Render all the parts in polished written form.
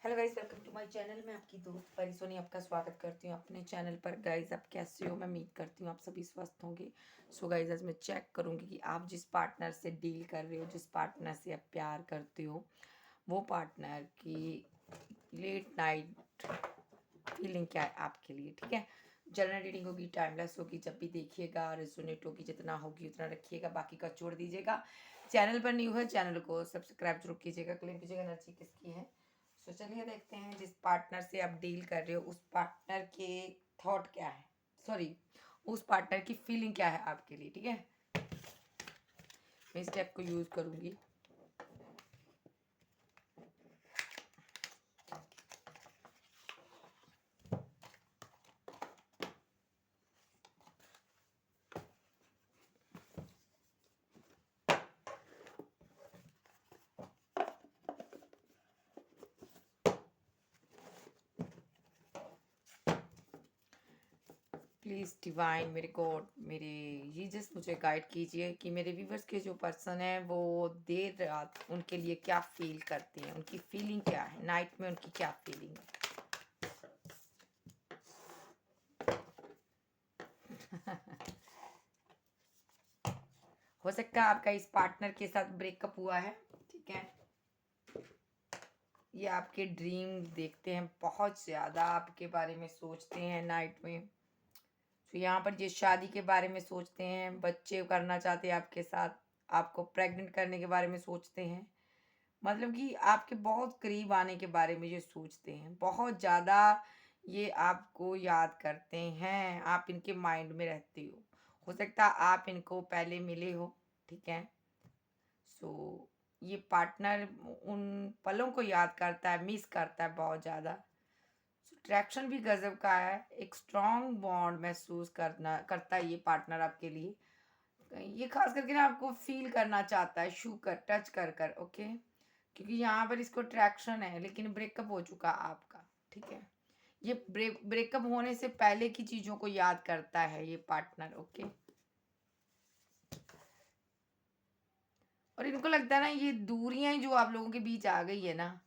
Hello guys, welcome to my channel. मैं आपकी दोस्त परिसोनी आपका स्वागत करती हूँ अपने चैनल पर। गाइस, आप कैसे हो? मैं उम्मीद करती हूँ आप सभी स्वस्थ होंगे। सो गाइस, आज मैं चेक करूँगी कि आप जिस पार्टनर से डील कर रहे हो, जिस पार्टनर से आप प्यार करते हो, वो पार्टनर की लेट नाइट फीलिंग क्या है आपके लिए। ठीक है, जनरल रीडिंग होगी, टाइमलेस होगी, जब भी देखिएगा रेजोनेट होगी, जितना होगी उतना रखिएगा, बाकी का छोड़ दीजिएगा। चैनल पर न्यू है, चैनल को सब्सक्राइब जरूर कीजिएगा। क्लेम कीजिएगा एनर्जी किसकी है। तो चलिए देखते हैं जिस पार्टनर से आप डील कर रहे हो उस पार्टनर के थॉट क्या है, सॉरी उस पार्टनर की फीलिंग क्या है आपके लिए। ठीक है, मैं इस स्टेप को यूज करूंगी। प्लीज़ डिवाइन, मेरे गॉड, मेरे ये जस्ट मुझे गाइड कीजिए कि मेरे व्यूवर्स के जो पर्सन है वो देर रात उनके लिए क्या फील करते हैं, उनकी फीलिंग क्या है, नाइट में उनकी क्या फीलिंग है। हो सकता है आपका इस पार्टनर के साथ ब्रेकअप हुआ है। ठीक है, ये आपके ड्रीम देखते हैं, बहुत ज़्यादा आपके बारे में सोचते हैं नाइट में। तो यहाँ पर ये शादी के बारे में सोचते हैं, बच्चे करना चाहते हैं आपके साथ, आपको प्रेग्नेंट करने के बारे में सोचते हैं। मतलब कि आपके बहुत करीब आने के बारे में ये सोचते हैं, बहुत ज़्यादा ये आपको याद करते हैं, आप इनके माइंड में रहते हो सकता है आप इनको पहले मिले हो। ठीक है, सो ये पार्टनर उन पलों को याद करता है, मिस करता है बहुत ज़्यादा। अट्रैक्शन भी गजब का है, एक स्ट्रॉन्ग बॉन्ड महसूस करता है ये पार्टनर आपके लिए। ये खास करके ना आपको फील करना चाहता है, छू कर, टच कर कर। ओके, क्योंकि यहाँ पर इसको अट्रैक्शन है लेकिन ब्रेकअप हो चुका आपका। ठीक है, ये ब्रेकअप होने से पहले की चीज़ों को याद करता है ये पार्टनर। ओके, और इनको लगता है ना ये दूरियां जो आप लोगों के बीच आ गई है ना,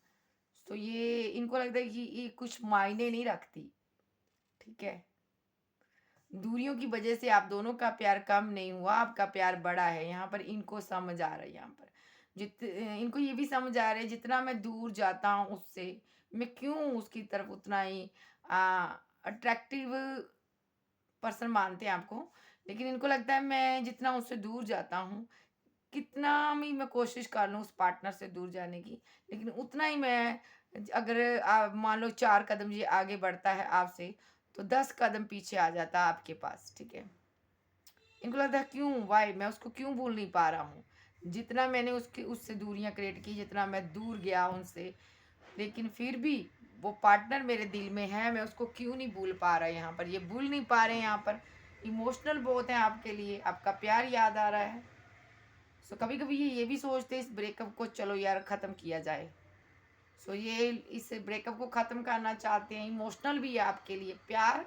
तो ये इनको लगता है कि ये कुछ मायने नहीं रखती। ठीक है, दूरियों की वजह से आप दोनों का प्यार कम नहीं हुआ, आपका प्यार बड़ा है। यहाँ पर इनको समझ आ रहा है, यहाँ पर इनको ये भी समझ आ रहा है जितना मैं दूर जाता हूँ उससे, मैं क्यों उसकी तरफ उतना ही अट्रैक्टिव पर्सन मानते हैं आपको, लेकिन इनको लगता है मैं जितना उससे दूर जाता हूँ, कितना भी मैं कोशिश कर लूँ उस पार्टनर से दूर जाने की, लेकिन उतना ही मैं, अगर आप मान लो 4 कदम ये आगे बढ़ता है आपसे, तो 10 कदम पीछे आ जाता है आपके पास। ठीक है, इनको लगता है क्यों, वाई मैं उसको क्यों भूल नहीं पा रहा हूँ, जितना मैंने उससे दूरियां क्रिएट की, जितना मैं दूर गया उनसे, लेकिन फिर भी वो पार्टनर मेरे दिल में है, मैं उसको क्यों नहीं भूल पा रहा। यहाँ पर ये भूल नहीं पा रहे हैं, यहाँ पर इमोशनल बहुत है आपके लिए, आपका प्यार याद आ रहा है। सो कभी कभी ये भी सोचते हैं इस ब्रेकअप को चलो यार ख़त्म किया जाए। सो ये इस ब्रेकअप को ख़त्म करना चाहते हैं, इमोशनल भी है आपके लिए। प्यार,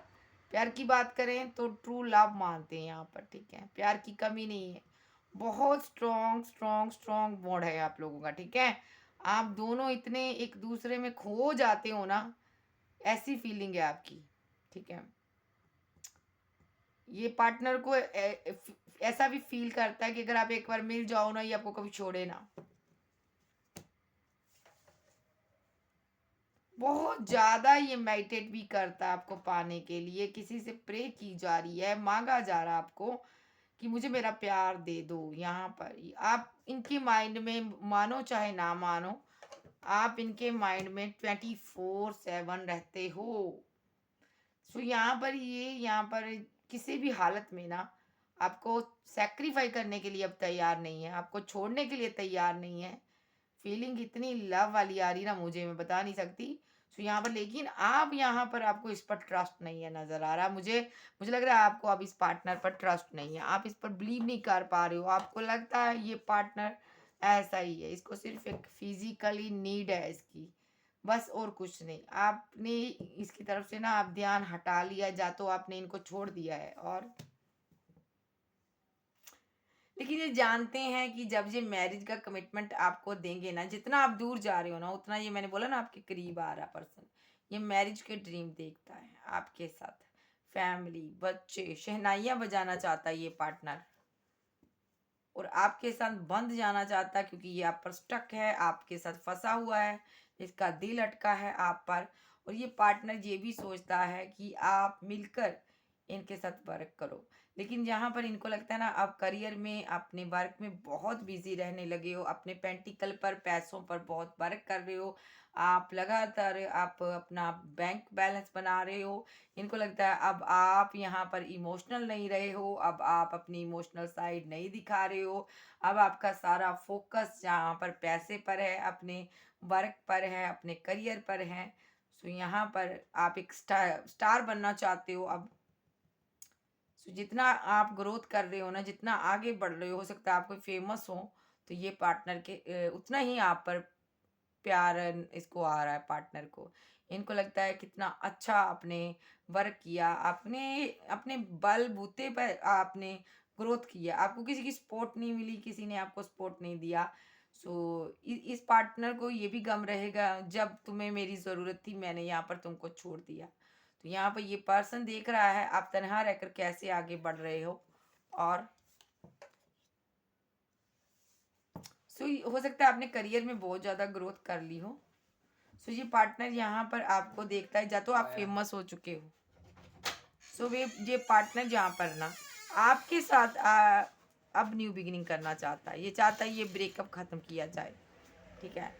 प्यार की बात करें तो ट्रू लव मानते हैं यहाँ पर। ठीक है, प्यार की कमी नहीं है, बहुत स्ट्रॉन्ग स्ट्रॉन्ग स्ट्रॉन्ग बॉन्ड है आप लोगों का। ठीक है, आप दोनों इतने एक दूसरे में खो जाते हो ना, ऐसी फीलिंग है आपकी। ठीक है, ये पार्टनर को ऐसा भी फील करता है कि अगर आप एक बार मिल जाओ ना, ये आपको कभी छोड़े ना। बहुत ज्यादा ये मेडिटेट भी करता है आपको पाने के लिए, किसी से प्रे की जा रही है, मांगा जा रहा है आपको कि मुझे मेरा प्यार दे दो। यहाँ पर आप इनके माइंड में, मानो चाहे ना मानो, आप इनके माइंड में 24/7 रहते हो। सो यहाँ पर ये, यहाँ पर किसी भी हालत में ना आपको सेक्रीफाई करने के लिए अब तैयार नहीं है, आपको छोड़ने के लिए तैयार नहीं है। फीलिंग इतनी लव वाली आ रही ना मुझे, मैं बता नहीं सकती। सो यहाँ पर, लेकिन आप यहाँ पर, आपको इस पर ट्रस्ट नहीं है, नजर आ रहा है मुझे। मुझे लग रहा है आपको अब इस पार्टनर पर ट्रस्ट नहीं है, आप इस पर बिलीव नहीं कर पा रहे हो। आपको लगता है ये पार्टनर ऐसा ही है, इसको सिर्फ एक फिजिकली नीड है इसकी, बस और कुछ नहीं। आपने इसकी तरफ से ना आप ध्यान हटा लिया, जा तो आपने इनको छोड़ दिया है, और लेकिन ये जानते हैं कि जब ये मैरिज का कमिटमेंट आपको देंगे ना, जितना आप दूर जा रहे हो ना, उतना ये मैंने बोला ना आपके करीब आ रहा पर्सन, ये मैरिज के ड्रीम देखता है आपके साथ, फैमिली, बच्चे, शहनाइयाँ बजाना चाहता है ये पार्टनर, और आपके साथ बंध जाना चाहता है क्योंकि ये आप पर स्टक है, आपके साथ फंसा हुआ है, इसका दिल अटका है आप पर। और ये पार्टनर ये भी सोचता है कि आप मिलकर इनके साथ वर्क करो। लेकिन यहाँ पर इनको लगता है ना, आप करियर में अपने वर्क में बहुत बिजी रहने लगे हो, अपने पेंटिकल पर, पैसों पर बहुत वर्क कर रहे हो, आप लगातार आप अपना बैंक बैलेंस बना रहे हो। इनको लगता है अब आप यहाँ पर इमोशनल नहीं रहे हो, अब आप अपनी इमोशनल साइड नहीं दिखा रहे हो, अब आपका सारा फोकस यहाँ पर पैसे पर है, अपने वर्क पर है, अपने करियर पर है। सो यहाँ पर आप एक स्टार स्टार बनना चाहते हो अब। सो जितना आप ग्रोथ कर रहे हो ना, जितना आगे बढ़ रहे हो सकता है आप कोई फेमस हो, तो ये पार्टनर के उतना ही आप पर प्यार इसको आ रहा है पार्टनर को। इनको लगता है कितना अच्छा आपने वर्क किया, आपने अपने बलबूते पर आपने ग्रोथ किया, आपको किसी की सपोर्ट नहीं मिली, किसी ने आपको सपोर्ट नहीं दिया। सो इस पार्टनर को ये भी गम रहेगा, जब तुम्हें मेरी ज़रूरत थी मैंने यहाँ पर तुमको छोड़ दिया। तो यहाँ पर ये पर्सन देख रहा है आप तनहा रहकर कैसे आगे बढ़ रहे हो। और सो हो सकता है आपने करियर में बहुत ज़्यादा ग्रोथ कर ली हो। सो ये पार्टनर यहाँ पर आपको देखता है, या तो आप फेमस हो चुके हो। सो वे ये पार्टनर यहाँ पर ना आपके साथ अब न्यू बिगिनिंग करना चाहता है, ये चाहता है ये ब्रेकअप ख़त्म किया जाए, ठीक है।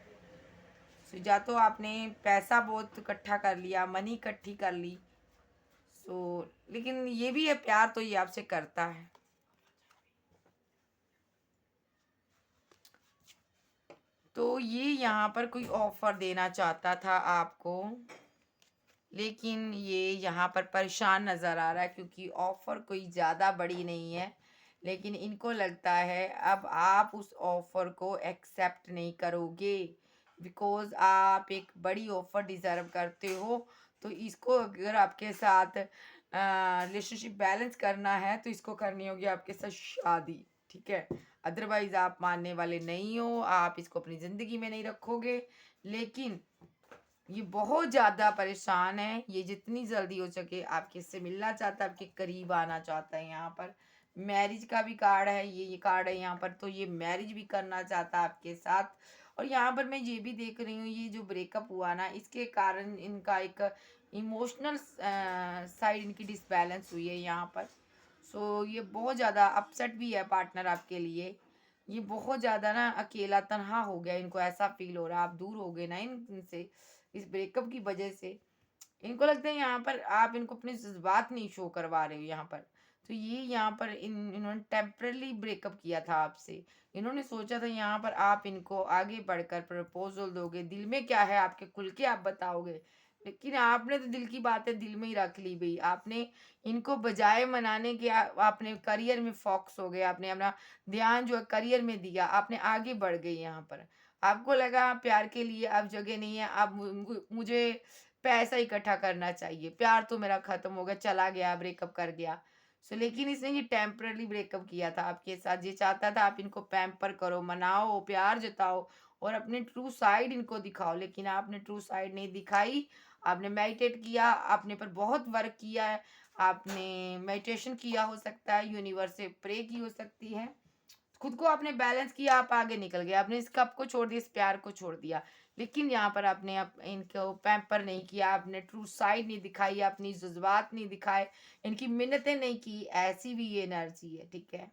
सो या तो आपने पैसा बहुत इकट्ठा कर लिया, मनी इकट्ठी कर ली, सो लेकिन ये भी है प्यार तो ये आपसे करता है। तो ये यहाँ पर कोई ऑफर देना चाहता था आपको, लेकिन ये यहाँ पर परेशान नज़र आ रहा है क्योंकि ऑफ़र कोई ज़्यादा बड़ी नहीं है। लेकिन इनको लगता है अब आप उस ऑफ़र को एक्सेप्ट नहीं करोगे, बिकॉज़ आप एक बड़ी ऑफ़र डिज़र्व करते हो। तो इसको अगर आपके साथ रिलेशनशिप बैलेंस करना है तो इसको करनी होगी आपके साथ शादी, ठीक है। अदरवाइज़ आप मानने वाले नहीं हो, आप इसको अपनी ज़िंदगी में नहीं रखोगे। लेकिन ये बहुत ज़्यादा परेशान है, ये जितनी जल्दी हो सके आपके से मिलना चाहता है, आपके करीब आना चाहता है। यहाँ पर मैरिज का भी कार्ड है, ये कार्ड है यहाँ पर, तो ये मैरिज भी करना चाहता है आपके साथ। और यहाँ पर मैं ये भी देख रही हूँ, ये जो ब्रेकअप हुआ ना, इसके कारण इनका एक इमोशनल साइड इनकी डिसबैलेंस हुई है यहाँ पर। सो ये बहुत ज़्यादा अपसेट भी है पार्टनर आपके लिए। ये बहुत ज़्यादा ना अकेला तन्हा हो गया, इनको ऐसा फील हो रहा है, आप दूर हो गए ना इनसे इस ब्रेकअप की वजह से। इनको लगता है यहाँ पर आप इनको अपने जज्बात नहीं शो करवा रहे हो यहाँ पर। तो ये यहाँ पर इन्होंने टेम्परली ब्रेकअप किया था आपसे। इन्होंने सोचा था यहाँ पर आप इनको आगे बढ़कर प्रपोजल दोगे, दिल में क्या है आपके खुल के आप बताओगे। लेकिन आपने तो दिल की बातें दिल में ही रख ली भाई, आपने इनको बजाय मनाने के आपने करियर में फोकस हो गए, आपने अपना ध्यान जो है करियर में दिया, आपने आगे बढ़ गई यहाँ पर। आपको लगा प्यार के लिए अब जगह नहीं है, अब मुझे पैसा इकट्ठा करना चाहिए, प्यार तो मेरा खत्म हो गया, चला गया, ब्रेकअप कर गया। सो लेकिन इसने ये टेम्पररी ब्रेकअप किया था आपके साथ, ये चाहता था आप इनको पैम्पर करो, मनाओ, प्यार जताओ और अपने ट्रू साइड इनको दिखाओ। लेकिन आपने ट्रू साइड नहीं दिखाई। आपने मेडिटेट किया, आपने पर बहुत वर्क किया है, आपने मेडिटेशन किया हो सकता है, यूनिवर्स से प्रे की हो सकती है, खुद को आपने बैलेंस किया, आप आगे निकल गए, आपने इस कप को छोड़ दिया, इस प्यार को छोड़ दिया। लेकिन यहाँ पर आपने इनको पैम्पर नहीं किया, आपने ट्रू साइड नहीं दिखाई, अपनी जज्बात नहीं दिखाए, इनकी मिन्नतें नहीं की, ऐसी भी ये एनर्जी है, ठीक है।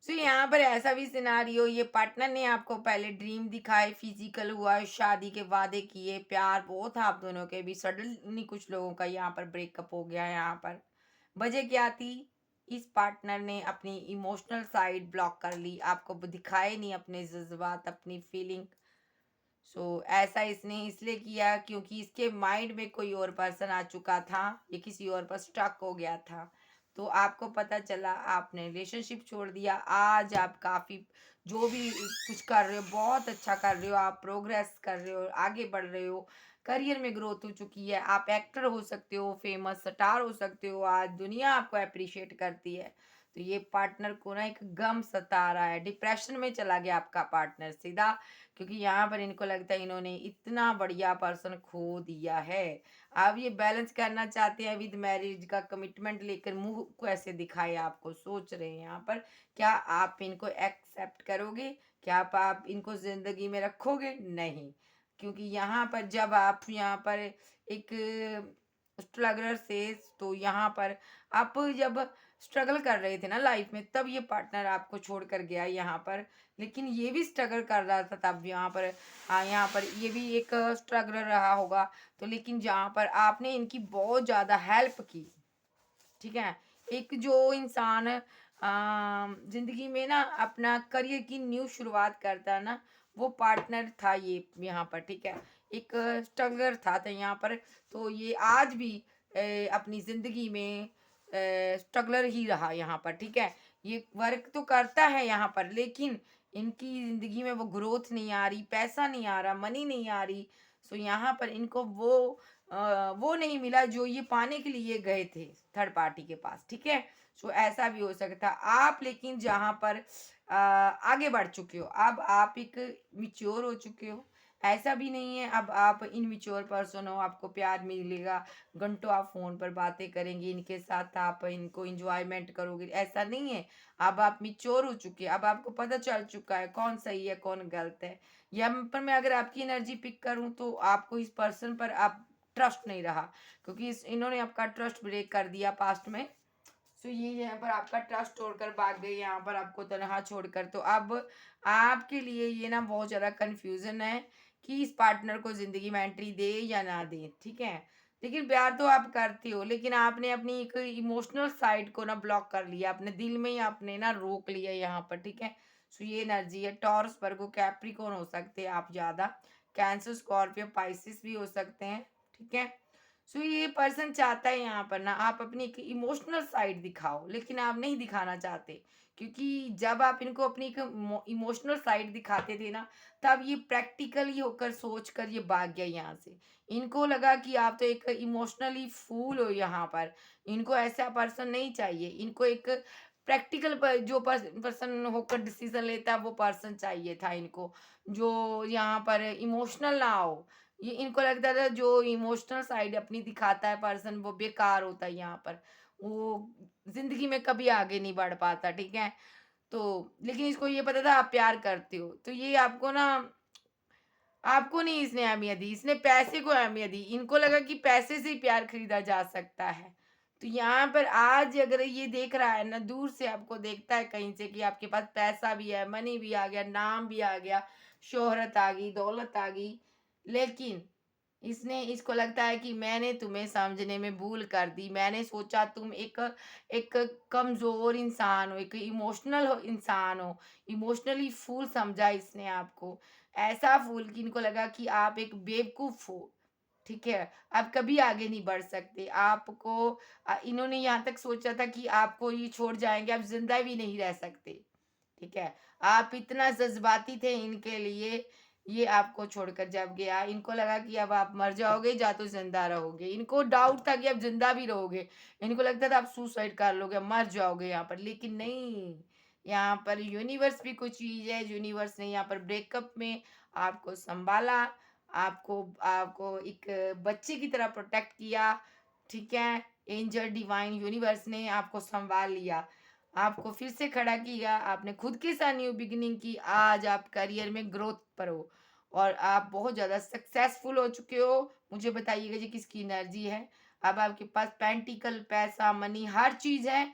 सो यहाँ पर ऐसा भी सिनारियो, ये पार्टनर ने आपको पहले ड्रीम दिखाए, फिजिकल हुआ, शादी के वादे किए, प्यार बहुत था आप दोनों के भी, सडनली कुछ लोगों का यहाँ पर ब्रेकअप हो गया। यहाँ पर वजह क्या थी, इस पार्टनर ने अपनी इमोशनल साइड ब्लॉक कर ली, आपको दिखाए नहीं अपने जज्बात, अपनी फीलिंग। सो ऐसा इसने इसलिए किया क्योंकि इसके माइंड में कोई और पर्सन आ चुका था, ये किसी और पर स्टक हो गया था। तो आपको पता चला, आपने रिलेशनशिप छोड़ दिया, आज आप काफ़ी जो भी कुछ कर रहे हो बहुत अच्छा कर रहे हो, आप प्रोग्रेस कर रहे हो, आगे बढ़ रहे हो, करियर में ग्रोथ हो चुकी है, आप एक्टर हो सकते हो, फेमस स्टार हो सकते हो, आज दुनिया आपको अप्रिशिएट करती है। तो ये पार्टनर को ना एक गम सता रहा है, डिप्रेशन में चला गया आपका पार्टनर सीधा, क्योंकि यहाँ पर इनको लगता है इन्होंने इतना बढ़िया पर्सन खो दिया है। अब ये बैलेंस करना चाहते हैं विद मैरिज का कमिटमेंट लेकर, मुंह को ऐसे दिखाए आपको, सोच रहे हैं यहाँ पर क्या आप इनको एक्सेप्ट करोगे, क्या आप इनको जिंदगी में रखोगे? नहीं, क्योंकि यहाँ पर जब आप यहाँ पर एक स्ट्रगलर से, तो यहाँ पर आप जब स्ट्रगल कर रहे थे ना लाइफ में, तब ये पार्टनर आपको छोड़ कर गया यहाँ पर, लेकिन ये भी स्ट्रगल कर रहा था तब यहाँ पर। यहाँ पर ये भी एक स्ट्रगलर रहा होगा, तो लेकिन जहाँ पर आपने इनकी बहुत ज़्यादा हेल्प की, ठीक है। एक जो इंसान जिंदगी में ना अपना करियर की न्यू शुरुआत करता है ना, वो पार्टनर था ये यहाँ पर, ठीक है। एक स्ट्रगलर था तो यहाँ पर, तो ये आज भी अपनी जिंदगी में स्ट्रगलर ही रहा यहाँ पर, ठीक है। ये वर्क तो करता है यहाँ पर, लेकिन इनकी जिंदगी में वो ग्रोथ नहीं आ रही, पैसा नहीं आ रहा, मनी नहीं आ रही। सो यहाँ पर इनको वो नहीं मिला जो ये पाने के लिए गए थे थर्ड पार्टी के पास, ठीक है। सो ऐसा भी हो सकता है आप, लेकिन जहाँ पर आगे बढ़ चुके हो, अब आप एक मिच्योर हो चुके हो, ऐसा भी नहीं है अब आप इनमिच्योर पर्सन हो, आपको प्यार मिलेगा, घंटों आप फोन पर बातें करेंगे इनके साथ, आप इनको इंजॉयमेंट करोगे, ऐसा नहीं है। अब आप मिच्योर हो चुके हैं, अब आपको पता चल चुका है कौन सही है कौन गलत है। या पर मैं अगर आपकी एनर्जी पिक करूं तो आपको इस पर्सन पर आप ट्रस्ट नहीं रहा, क्योंकि इन्होंने आपका ट्रस्ट ब्रेक कर दिया पास्ट में। सो ये यहाँ पर आपका ट्रस्ट तोड़कर भाग गए, यहाँ पर आपको तनहा छोड़कर। तो अब आपके लिए ये ना बहुत ज़्यादा कंफ्यूजन है कि इस पार्टनर को ज़िंदगी में एंट्री दे या ना दे, ठीक है। लेकिन प्यार तो आप करते हो, लेकिन आपने अपनी एक इमोशनल साइड को ना ब्लॉक कर लिया, अपने दिल में ही आपने ना रोक लिया यहाँ पर, ठीक है। सो ये एनर्जी है टॉरस, वर्गो, कैप्रिकॉर्न हो सकते हैं आप ज़्यादा, कैंसर, स्कॉर्पियो, पाइसिस भी हो सकते हैं, ठीक है। सो ये पर्सन चाहता है यहाँ पर ना आप अपनी एक इमोशनल साइड दिखाओ, लेकिन आप नहीं दिखाना चाहते, क्योंकि जब आप इनको अपनी एक इमोशनल साइड दिखाते थे ना, तब ये प्रैक्टिकली होकर सोच कर ये भाग गया यहाँ से। इनको लगा कि आप तो एक इमोशनली फूल हो यहाँ पर, इनको ऐसा पर्सन नहीं चाहिए, इनको एक प्रैक्टिकल पर जो पर्सन होकर डिसीजन लेता है वो पर्सन चाहिए था इनको, जो यहाँ पर इमोशनल ना हो। ये इनको लगता था जो इमोशनल साइड अपनी दिखाता है पर्सन वो बेकार होता है यहाँ पर, वो जिंदगी में कभी आगे नहीं बढ़ पाता, ठीक है। तो लेकिन इसको ये पता था आप प्यार करते हो, तो ये आपको ना, आपको नहीं इसने अहमियत दी, इसने पैसे को अहमियत दी, इनको लगा कि पैसे से ही प्यार खरीदा जा सकता है। तो यहाँ पर आज अगर ये देख रहा है ना, दूर से आपको देखता है कहीं से कि आपके पास पैसा भी है, मनी भी आ गया, नाम भी आ गया, शोहरत आ गई, दौलत आ गई, लेकिन इसने इसको लगता है कि मैंने तुम्हें समझने में भूल कर दी, मैंने सोचा तुम एक एक कमज़ोर इंसान हो, एक इमोशनल हो इंसान हो, इमोशनली फूल समझा इसने आपको। ऐसा फूल कि इनको लगा कि आप एक बेवकूफ़ हो, ठीक है? आप कभी आगे नहीं बढ़ सकते। आपको इन्होंने यहाँ तक सोचा था कि आपको ये छोड़ जाएँगे, आप ज़िंदा भी नहीं रह सकते, ठीक है? आप इतना जज़्बाती थे इनके लिए, ये आपको छोड़कर जब गया, इनको लगा कि अब आप मर जाओगे या तो ज़िंदा रहोगे। इनको डाउट था कि आप ज़िंदा भी रहोगे। इनको लगता था आप सुसाइड कर लोगे, मर जाओगे यहाँ पर, लेकिन नहीं, यहाँ पर यूनिवर्स भी कुछ चीज़ है, यूनिवर्स ने यहाँ पर ब्रेकअप में आपको सँभाला, आपको आपको एक बच्चे की तरह प्रोटेक्ट किया, ठीक है? एंजल डिवाइन यूनिवर्स ने आपको सँभाल लिया। आपको फिर से खड़ा किया, आपने खुद के साथ न्यू बिगिनिंग की, आज आप करियर में ग्रोथ पर हो और आप बहुत ज़्यादा सक्सेसफुल हो चुके हो। मुझे बताइएगा जी किसकी एनर्जी है? अब आपके पास पेंटिकल, पैसा, मनी हर चीज़ है,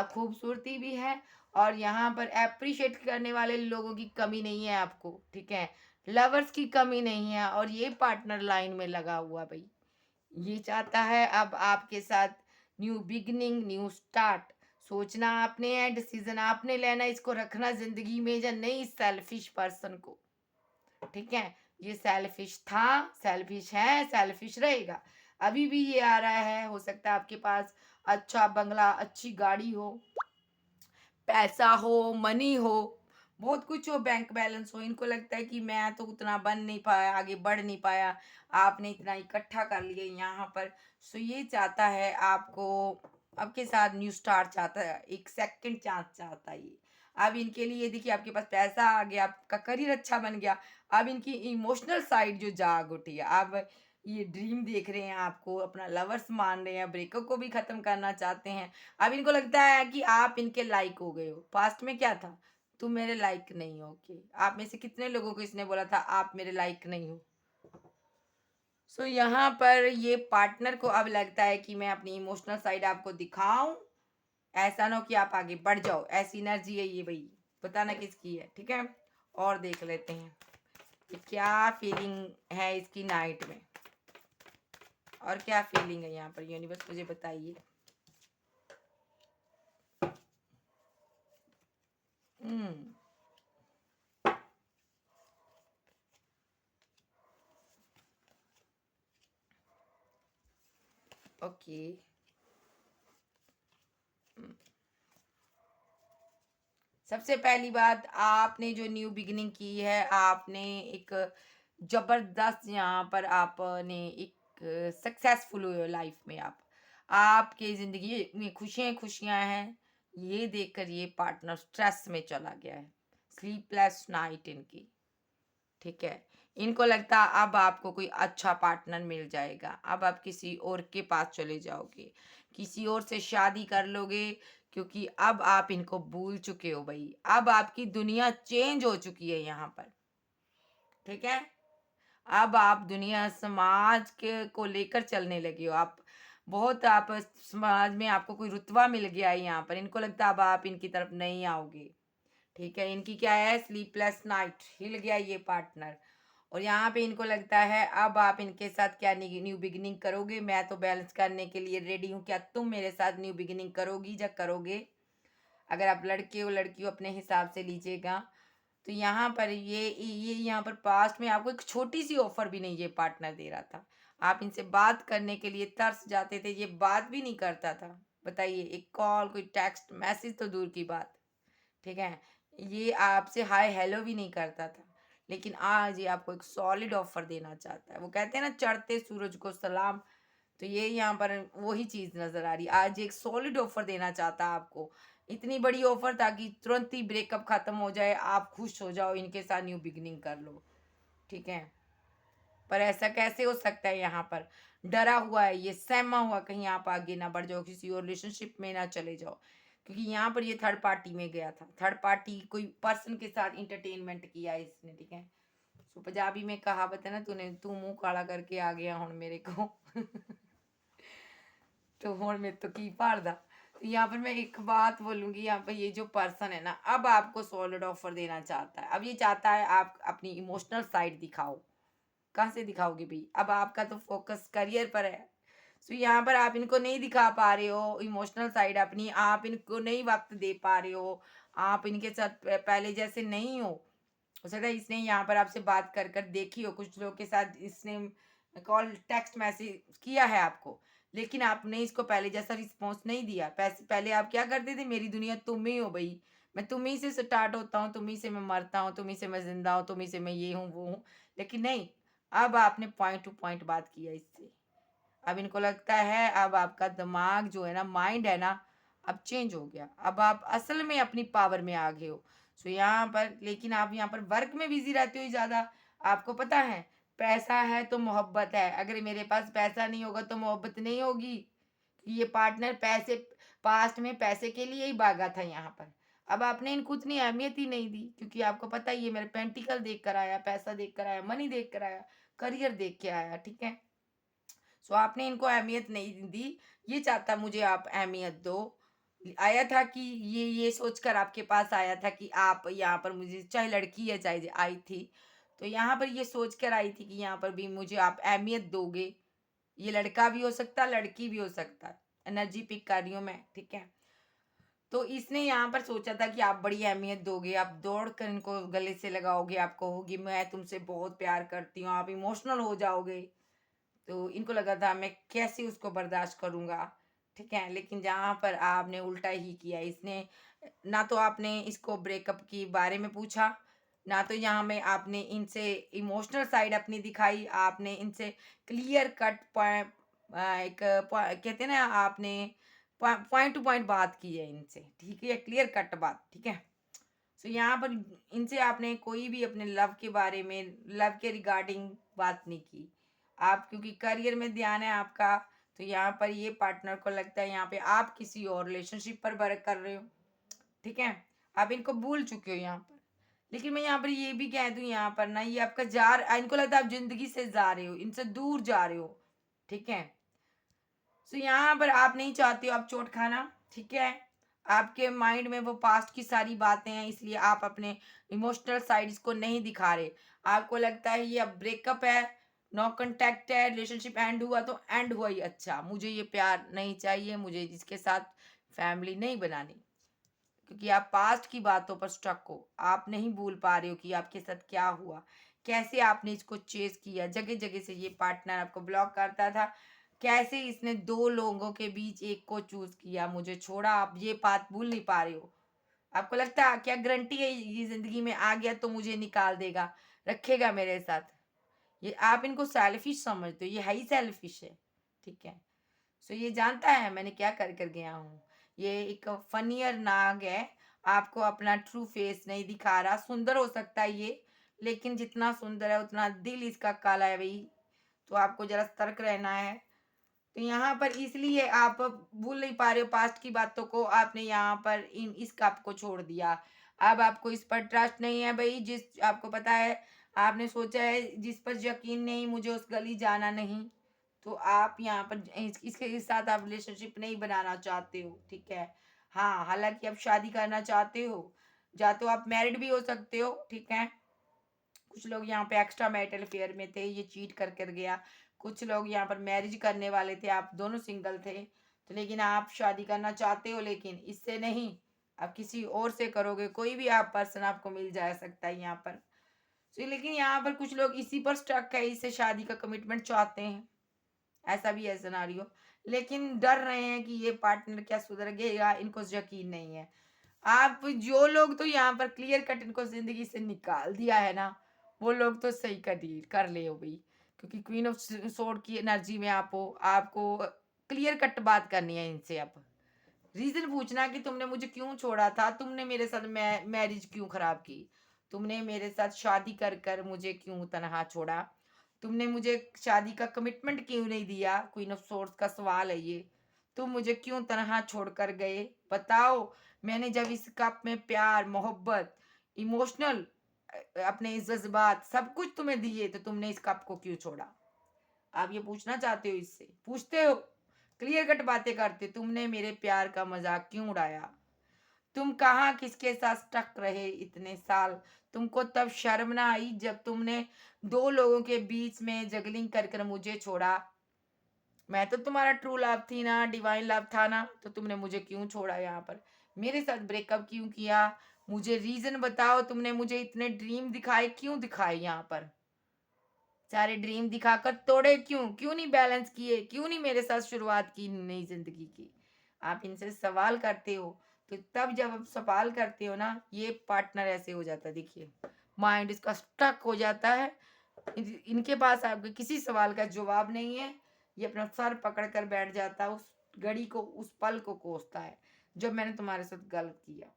खूबसूरती भी है, और यहाँ पर एप्रिशिएट करने वाले लोगों की कमी नहीं है आपको, ठीक है? लवर्स की कमी नहीं है, और ये पार्टनर लाइन में लगा हुआ भई। ये चाहता है अब आपके साथ न्यू बिगिनिंग, न्यू स्टार्ट। सोचना आपने है, डिसीजन आपने लेना है, इसको रखना जिंदगी में या नहीं, इस सेल्फिश पर्सन को, ठीक है। ये सेल्फिश था, सेल्फिश है, सेल्फिश रहेगा। अभी भी ये आ रहा है, हो सकता है आपके पास अच्छा बंगला, अच्छी गाड़ी हो, पैसा हो, मनी हो, बहुत कुछ हो, बैंक बैलेंस हो, इनको लगता है कि मैं तो उतना बन नहीं पाया, आगे बढ़ नहीं पाया, आपने इतना इकट्ठा कर लिया यहाँ पर। सो ये चाहता है आपको आपके साथ न्यू स्टार्ट चाहता है, एक सेकंड चांस चाहता है ये। अब इनके लिए देखिए आपके पास पैसा आ गया, आपका करियर अच्छा बन गया। अब इनकी इमोशनल साइड जो जाग उठी है, अब ये ड्रीम देख रहे हैं, आपको अपना लवर्स मान रहे हैं, ब्रेकअप को भी खत्म करना चाहते हैं। अब इनको लगता है कि आप इनके लायक हो गए हो। पास्ट में क्या था? तुम मेरे लायक नहीं हो। ओके, आप में से कितने लोगों को इसने बोला था आप मेरे लायक नहीं हो? सो यहाँ पर ये पार्टनर को अब लगता है कि मैं अपनी इमोशनल साइड आपको दिखाऊं, ऐसा ना हो कि आप आगे बढ़ जाओ। ऐसी एनर्जी है ये भाई, बताना किसकी है, ठीक है। और देख लेते हैं कि क्या फीलिंग है इसकी नाइट में, और क्या फीलिंग है यहाँ पर, यूनिवर्स मुझे बताइए। हम्म ओके। सबसे पहली बात, आपने जो न्यू बिगिनिंग की है, आपने एक जबरदस्त यहाँ पर आपने एक सक्सेसफुल हुए हो लाइफ में। आप आपके जिंदगी में खुशियां खुशियां हैं, ये देखकर ये पार्टनर स्ट्रेस में चला गया है। स्लीपलेस नाइट इनकी, ठीक है। इनको लगता अब आपको कोई अच्छा पार्टनर मिल जाएगा, अब आप किसी और के पास चले जाओगे, किसी और से शादी कर लोगे, क्योंकि अब आप इनको भूल चुके हो भाई। अब आपकी दुनिया चेंज हो चुकी है यहाँ पर, ठीक है। अब आप दुनिया समाज के को लेकर चलने लगे हो। आप बहुत, आप समाज में आपको कोई रुतबा मिल गया है यहाँ पर। इनको लगता है अब आप इनकी तरफ नहीं आओगे, ठीक है। इनकी क्या है, स्लीपलेस नाइट, हिल गया ये पार्टनर। और यहाँ पे इनको लगता है अब आप इनके साथ क्या न्यू बिगिनिंग करोगे, मैं तो बैलेंस करने के लिए रेडी हूँ, क्या तुम मेरे साथ न्यू बिगिनिंग करोगी या करोगे? अगर आप लड़के हो लड़की हो अपने हिसाब से लीजिएगा। तो यहाँ पर ये यहाँ पर पास्ट में आपको एक छोटी सी ऑफर भी नहीं ये पार्टनर दे रहा था। आप इनसे बात करने के लिए तरस जाते थे, ये बात भी नहीं करता था। बताइए, एक कॉल, कोई टेक्स्ट मैसेज तो दूर की बात, ठीक है। ये आपसे हाय हेलो भी नहीं करता था। लेकिन आज ये आपको एक सॉलिड ऑफर देना चाहता है। वो कहते हैं ना, चढ़ते सूरज को सलाम। तो ये यहाँ पर वही चीज नजर आ रही। आज एक सॉलिड ऑफर देना चाहता है आपको, इतनी बड़ी ऑफर ताकि तुरंत ही ब्रेकअप खत्म हो जाए, आप खुश हो जाओ, इनके साथ न्यू बिगनिंग कर लो, ठीक है। पर ऐसा कैसे हो सकता है? यहाँ पर डरा हुआ है, ये सहमा हुआ, कहीं आप आगे ना बढ़ जाओ, किसी और रिलेशनशिप में ना चले जाओ। क्योंकि यहाँ पर ये थर्ड पार्टी में गया था, थर्ड पार्टी कोई पर्सन के साथ इंटरटेनमेंट किया है इसने, ठीक है। सो पंजाबी में कहावत है ना, तूने तू मुंह काला करके आ गया हूँ मेरे को तो हुण मेरे तो की भालदा। तो यहाँ पर मैं एक बात बोलूंगी, यहाँ पर ये जो पर्सन है ना, अब आपको सॉलिड ऑफर देना चाहता है। अब ये चाहता है आप अपनी इमोशनल साइड दिखाओ। कहाँ से दिखाओगे भाई? अब आपका तो फोकस करियर पर है। सो यहाँ पर आप इनको नहीं दिखा पा रहे हो इमोशनल साइड अपनी, आप इनको नहीं वक्त दे पा रहे हो, आप इनके साथ पहले जैसे नहीं हो सकता है इसने यहाँ पर आपसे बात कर कर देखी हो, कुछ लोग के साथ इसने कॉल टेक्स्ट मैसेज किया है आपको, लेकिन आपने इसको पहले जैसा रिस्पॉन्स नहीं दिया। पहले आप क्या करते थे, मेरी दुनिया तुम ही हो भाई, मैं तुम ही से स्टार्ट होता हूँ, तुम ही से मैं मरता हूँ, तुम ही से मैं जिंदा हूँ, तुम ही से मैं ये हूँ वो हूँ। लेकिन नहीं, अब आपने पॉइंट टू पॉइंट बात किया इससे। अब इनको लगता है अब आपका दिमाग जो है ना, माइंड है ना, अब चेंज हो गया। अब आप असल में अपनी पावर में आ गए हो। सो यहाँ पर, लेकिन आप यहाँ पर वर्क में बिजी रहते हो ज़्यादा। आपको पता है, पैसा है तो मोहब्बत है, अगर मेरे पास पैसा नहीं होगा तो मोहब्बत नहीं होगी। ये पार्टनर पैसे, पास्ट में पैसे के लिए ही भागा था यहाँ पर। अब आपने इनको उतनी अहमियत ही नहीं दी, क्योंकि आपको पता ही है मेरे पेंटिकल देख कर आया, पैसा देख कर आया, मनी देख कर आया, करियर देख के आया, ठीक है। सो आपने इनको अहमियत नहीं दी। ये चाहता मुझे आप अहमियत दो। आया था कि ये सोचकर आपके पास आया था कि आप यहाँ पर मुझे, चाहे लड़की है चाहे आई थी, तो यहाँ पर ये सोच कर आई थी कि यहाँ पर भी मुझे आप अहमियत दोगे। ये लड़का भी हो सकता, लड़की भी हो सकता, एनर्जी पिक कर रही हूँ मैं, ठीक है। तो इसने यहाँ पर सोचा था कि आप बड़ी अहमियत दोगे, आप दौड़ कर इनको गले से लगाओगे, आप कहोगे मैं तुमसे बहुत प्यार करती हूँ, आप इमोशनल हो जाओगे। तो इनको लगा था मैं कैसे उसको बर्दाश्त करूँगा, ठीक है। लेकिन जहाँ पर आपने उल्टा ही किया, इसने ना तो आपने इसको ब्रेकअप के बारे में पूछा, ना तो यहाँ में आपने इनसे इमोशनल साइड अपनी दिखाई, आपने इनसे क्लियर कट एक कहते हैं ना, आपने पॉइंट टू पॉइंट बात की है इनसे, ठीक है, क्लियर कट बात, ठीक है। सो यहाँ पर इनसे आपने कोई भी अपने लव के बारे में, लव के रिगार्डिंग बात नहीं की। आप क्योंकि करियर में ध्यान है आपका, तो यहाँ पर ये पार्टनर को लगता है यहाँ पे आप किसी और रिलेशनशिप पर वर्क कर रहे हो, ठीक है। आप इनको भूल चुके हो यहाँ पर। लेकिन मैं यहाँ पर ये भी कह दूं, यहाँ पर ना ये आपका इनको लगता है आप जिंदगी से जा रहे हो, इनसे दूर जा रहे हो, ठीक है। सो यहाँ पर आप नहीं चाहते हो आप चोट खाना, ठीक है। आपके माइंड में वो पास्ट की सारी बातें हैं, इसलिए आप अपने इमोशनल साइड्स को नहीं दिखा रहे। आपको लगता है ये अब ब्रेकअप है, नो कांटेक्ट है, रिलेशनशिप एंड हुआ तो एंड हुआ ही अच्छा, मुझे ये प्यार नहीं चाहिए, मुझे इसके साथ फैमिली नहीं बनानी। क्योंकि आप पास्ट की बातों पर स्टक हो, आप नहीं भूल पा रहे हो कि आपके साथ क्या हुआ, कैसे आपने इसको चेस किया, जगह जगह से ये पार्टनर आपको ब्लॉक करता था, कैसे इसने दो लोगों के बीच एक को चूज किया, मुझे छोड़ा, आप ये बात भूल नहीं पा रहे हो। आपको लगता है क्या गारंटी है ये जिंदगी में आ गया तो मुझे निकाल देगा, रखेगा मेरे साथ। ये आप इनको सेल्फिश समझते हो, ये है ही सेल्फिश है, ठीक है। सो ये जानता है मैंने क्या कर कर गया हूँ। ये एक फनियर नाग है, आपको अपना ट्रू फेस नहीं दिखा रहा। सुंदर हो सकता है ये, लेकिन जितना सुंदर है उतना दिल इसका काला है भाई। तो आपको जरा सतर्क रहना है। तो यहाँ पर इसलिए आप भूल नहीं पा रहे हो पास्ट की बातों को, आपने यहाँ पर इस कप को छोड़ दिया। अब आपको इस पर ट्रस्ट नहीं है भाई, जिस आपको पता है, आपने सोचा है जिस पर यकीन नहीं, मुझे उस गली जाना नहीं। तो आप यहाँ पर इसके साथ आप रिलेशनशिप नहीं बनाना चाहते हो, ठीक है। हाँ, हालांकि आप शादी करना चाहते हो, या तो आप मैरिड भी हो सकते हो, ठीक है। कुछ लोग यहाँ पे एक्स्ट्रा मैरिटल अफेयर में थे, ये चीट कर कर गया। कुछ लोग यहाँ पर मैरिज करने वाले थे, आप दोनों सिंगल थे, तो लेकिन आप शादी करना चाहते हो, लेकिन इससे नहीं, आप किसी और से करोगे। कोई भी आप पर्सन आपको मिल जा सकता है यहाँ पर। तो लेकिन यहाँ पर कुछ लोग इसी पर स्टक है, इससे शादी का कमिटमेंट चाहते हैं, ऐसा भी है सिनारियो। लेकिन डर रहे हैं कि ये पार्टनर क्या सुधर गएगा, इनको यकीन नहीं है। आप जो लोग तो यहाँ पर क्लियर कट इनको जिंदगी से निकाल दिया है ना, वो लोग तो सही कर ले हो भाई। क्योंकि क्वीन ऑफ सोर्ड की एनर्जी में आप हो, आपको क्लियर कट बात करनी है इनसे। अब रीजन पूछना कि तुमने मुझे क्यों छोड़ा था, तुमने मेरे साथ मैरिज क्यों खराब की, तुमने मेरे साथ शादी कर कर मुझे क्यों तनहा छोड़ा, तुमने मुझे शादी का कमिटमेंट क्यों नहीं दिया। क्वीन ऑफ सोर्स का सवाल है ये। तुम मुझे क्यों तनहा छोड़कर गए, बताओ। मैंने जब इस कप में प्यार, मोहब्बत, इमोशनल, अपने जज्बात सब कुछ तुम्हें दिए, तो तुमने इस कप को क्यों छोड़ा। आप ये पूछना चाहते हो, इससे पूछते हो, क्लियर कट बातें करते, तुमने मेरे प्यार का मजाक क्यों उड़ाया, तुम कहाँ किसके साथ स्टक रहे इतने साल, तुमको तब शर्म ना आई जब तुमने दो लोगों के बीच में जगलिंग कर कर मुझे छोड़ा। मैं तो तुम्हारा ट्रू लव थी ना, डिवाइन लव था ना, तो तुमने मुझे क्यों छोड़ा, यहाँ पर मेरे साथ ब्रेकअप क्यों किया, मुझे रीजन बताओ। तुमने मुझे इतने ड्रीम दिखाए, क्यों दिखाए, यहाँ पर सारे ड्रीम दिखाकर तोड़े, क्यों क्यों नहीं बैलेंस किए, क्यों नहीं मेरे साथ शुरुआत की नई जिंदगी की। आप इनसे सवाल करते हो, तो तब जब आप सवाल करते हो ना, ये पार्टनर ऐसे हो जाता है, देखिए माइंड इसका स्टक हो जाता है। इनके पास आपके किसी सवाल का जवाब नहीं है। ये अपना सर पकड़ कर बैठ जाता है, उस घड़ी को, उस पल को कोसता है जब मैंने तुम्हारे साथ गलत किया।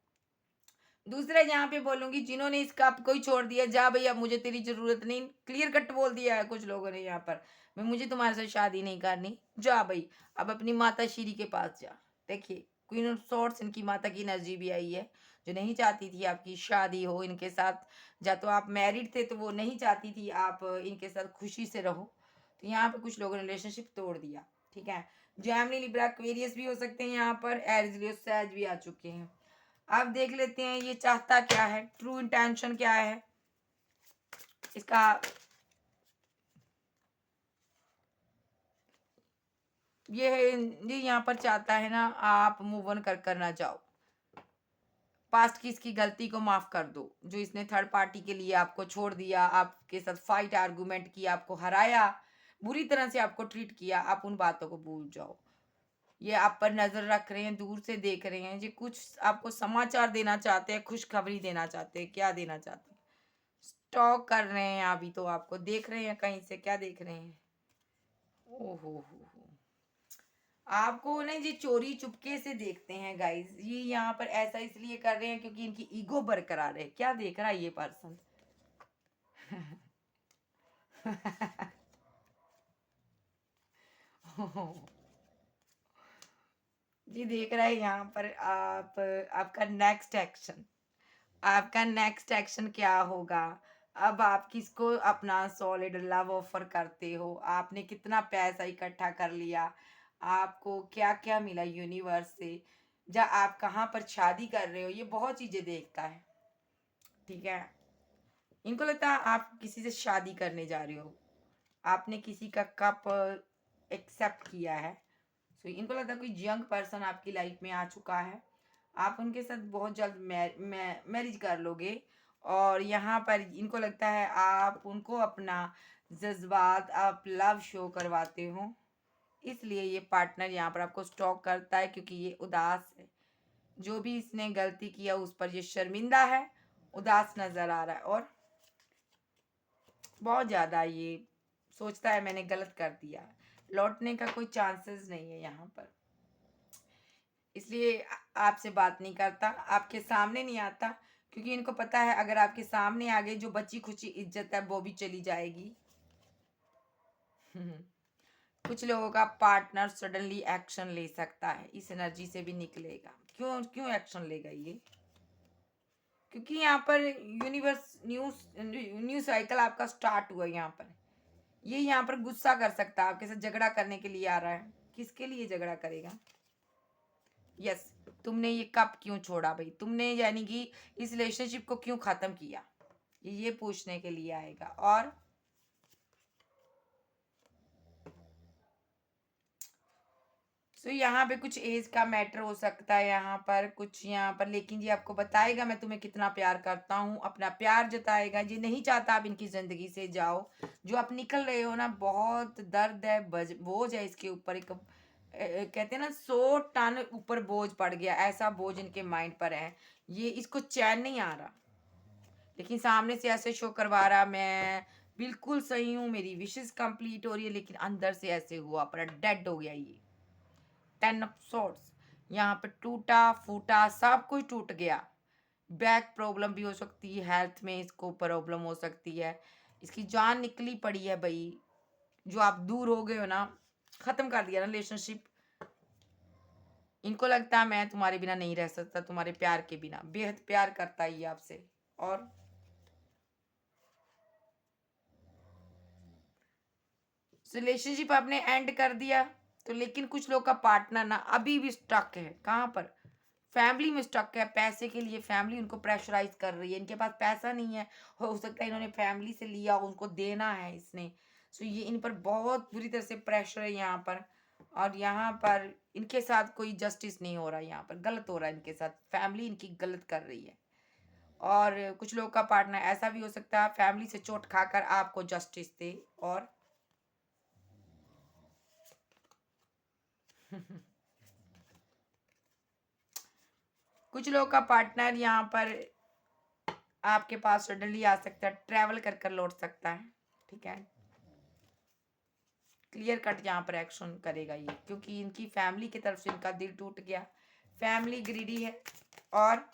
दूसरा यहाँ पे बोलूंगी, जिन्होंने इस कप को ही छोड़ दिया, जा भैया मुझे तेरी जरूरत नहीं, क्लियर कट बोल दिया है कुछ लोगों ने यहाँ पर, मैं मुझे तुम्हारे साथ शादी नहीं करनी, जा भाई अब अपनी माता श्री के पास जा। देखिए क्वीन ऑफ सॉर्ड्स, इनकी माता की एनर्जी भी आई है, जो नहीं चाहती थी आपकी शादी हो इनके साथ। या तो आप मैरिड थे तो वो नहीं चाहती थी आप इनके साथ खुशी से रहो, तो यहाँ पे कुछ लोगों ने रिलेशनशिप तोड़ दिया, ठीक है। जैमनी लिब्रा एक्वेरियस भी हो सकते हैं, यहाँ पर एरिस लियो सैज भी आ चुके हैं। अब देख लेते हैं ये चाहता क्या है, ट्रू इंटेंशन क्या है इसका। ये है, ये यहाँ पर चाहता है ना आप मूव ऑन कर ना जाओ, पास्ट की इसकी गलती को माफ कर दो, जो इसने थर्ड पार्टी के लिए आपको छोड़ दिया, आपके साथ फाइट आर्गुमेंट किया, आपको हराया, बुरी तरह से आपको ट्रीट किया, आप उन बातों को भूल जाओ। ये आप पर नजर रख रहे हैं, दूर से देख रहे हैं, ये कुछ आपको समाचार देना चाहते हैं, खुशखबरी देना चाहते हैं, क्या देना चाहते हैं, स्टॉक कर रहे हैं, अभी तो आपको देख रहे हैं कहीं से, क्या देख रहे हैं। ओहो हो, आपको ना ये चोरी चुपके से देखते हैं गाइस, ये यहाँ पर ऐसा इसलिए कर रहे हैं क्योंकि इनकी ईगो बरकरार है। क्या देख रहा है ये पर्सन? जी देख रहा है यहाँ पर आप, आपका नेक्स्ट एक्शन, आपका नेक्स्ट एक्शन क्या होगा? अब आप किसको अपना सॉलिड लव ऑफर करते हो? आपने कितना पैसा इकट्ठा कर लिया? आपको क्या क्या मिला यूनिवर्स से? या आप कहाँ पर शादी कर रहे हो? ये बहुत चीजें देखता है, ठीक है। इनको लगता है आप किसी से शादी करने जा रहे हो, आपने किसी का कप एक्सेप्ट किया है। सो इनको लगता है कोई यंग पर्सन आपकी लाइफ में आ चुका है, आप उनके साथ बहुत जल्द मैरिज कर लोगे। और यहाँ पर इनको लगता है आप उनको अपना जज्बात, आप लव शो करवाते हो, इसलिए ये पार्टनर यहाँ पर आपको स्टॉक करता है क्योंकि ये उदास है। जो भी इसने गलती किया उस पर ये शर्मिंदा है, उदास नजर आ रहा है और बहुत ज़्यादा ये सोचता है मैंने गलत कर दिया। लौटने का कोई चांसेस नहीं है यहाँ पर, इसलिए आपसे बात नहीं करता, आपके सामने नहीं आता, क्योंकि इनको पता है अगर आपके सामने आ गए जो बची खुची इज्जत है वो भी चली जाएगी। कुछ लोगों का पार्टनर सडनली एक्शन ले सकता है, इस एनर्जी से भी निकलेगा। क्यों क्यों एक्शन लेगा ये? क्योंकि यहाँ पर यूनिवर्स न्यू साइकिल आपका स्टार्ट हुआ यहाँ पर। ये यहाँ पर गुस्सा कर सकता है, आपके साथ झगड़ा करने के लिए आ रहा है। किसके लिए झगड़ा करेगा? यस, तुमने ये कब क्यों छोड़ा भाई, तुमने यानी कि इस रिलेशनशिप को क्यों खत्म किया, ये पूछने के लिए आएगा। और तो यहाँ पे कुछ एज का मैटर हो सकता है यहाँ पर कुछ, यहाँ पर लेकिन ये आपको बताएगा मैं तुम्हें कितना प्यार करता हूँ, अपना प्यार जताएगा। ये नहीं चाहता आप इनकी जिंदगी से जाओ। जो आप निकल रहे हो ना, बहुत दर्द है, बोझ है इसके ऊपर, एक कहते हैं ना 100 टन ऊपर बोझ पड़ गया, ऐसा बोझ इनके माइंड पर है। ये इसको चैन नहीं आ रहा, लेकिन सामने से ऐसे शो करवा रहा मैं बिल्कुल सही हूँ, मेरी विशेष कंप्लीट हो रही है, लेकिन अंदर से ऐसे हुआ पर डेड हो गया ये। 10 ऑफ सोर्ड्स यहाँ पे टूटा फूटा सब कुछ टूट गया। बैक प्रॉब्लम भी हो सकती है, हेल्थ में इसको प्रॉब्लम हो सकती है, इसकी जान निकली पड़ी है भाई। जो आप दूर हो गए हो ना, खत्म कर दिया ना रिलेशनशिप। इनको लगता है मैं तुम्हारे बिना नहीं रह सकता, तुम्हारे प्यार के बिना, बेहद प्यार करता है ये आपसे। और रिलेशनशिप आपने एंड कर दिया तो, लेकिन कुछ लोग का पार्टनर ना अभी भी स्टक है। कहाँ पर? फैमिली में स्टक है, पैसे के लिए फैमिली उनको प्रेशराइज कर रही है। इनके पास पैसा नहीं है, हो सकता है इन्होंने फैमिली से लिया, उनको देना है इसने। सो ये इन पर बहुत बुरी तरह से प्रेशर है यहाँ पर। और यहाँ पर इनके साथ कोई जस्टिस नहीं हो रहा, यहाँ पर गलत हो रहा है इनके साथ, फैमिली इनकी गलत कर रही है। और कुछ लोग का पार्टनर ऐसा भी हो सकता है फैमिली से चोट खाकर आपको जस्टिस दे। और कुछ लोग का पार्टनर यहाँ पर आपके पास सडनली आ सकता है, ट्रैवल कर कर लौट सकता है, ठीक है। क्लियर कट यहाँ पर एक्शन करेगा ये, क्योंकि इनकी फैमिली की तरफ से इनका दिल टूट गया, फैमिली ग्रीडी है। और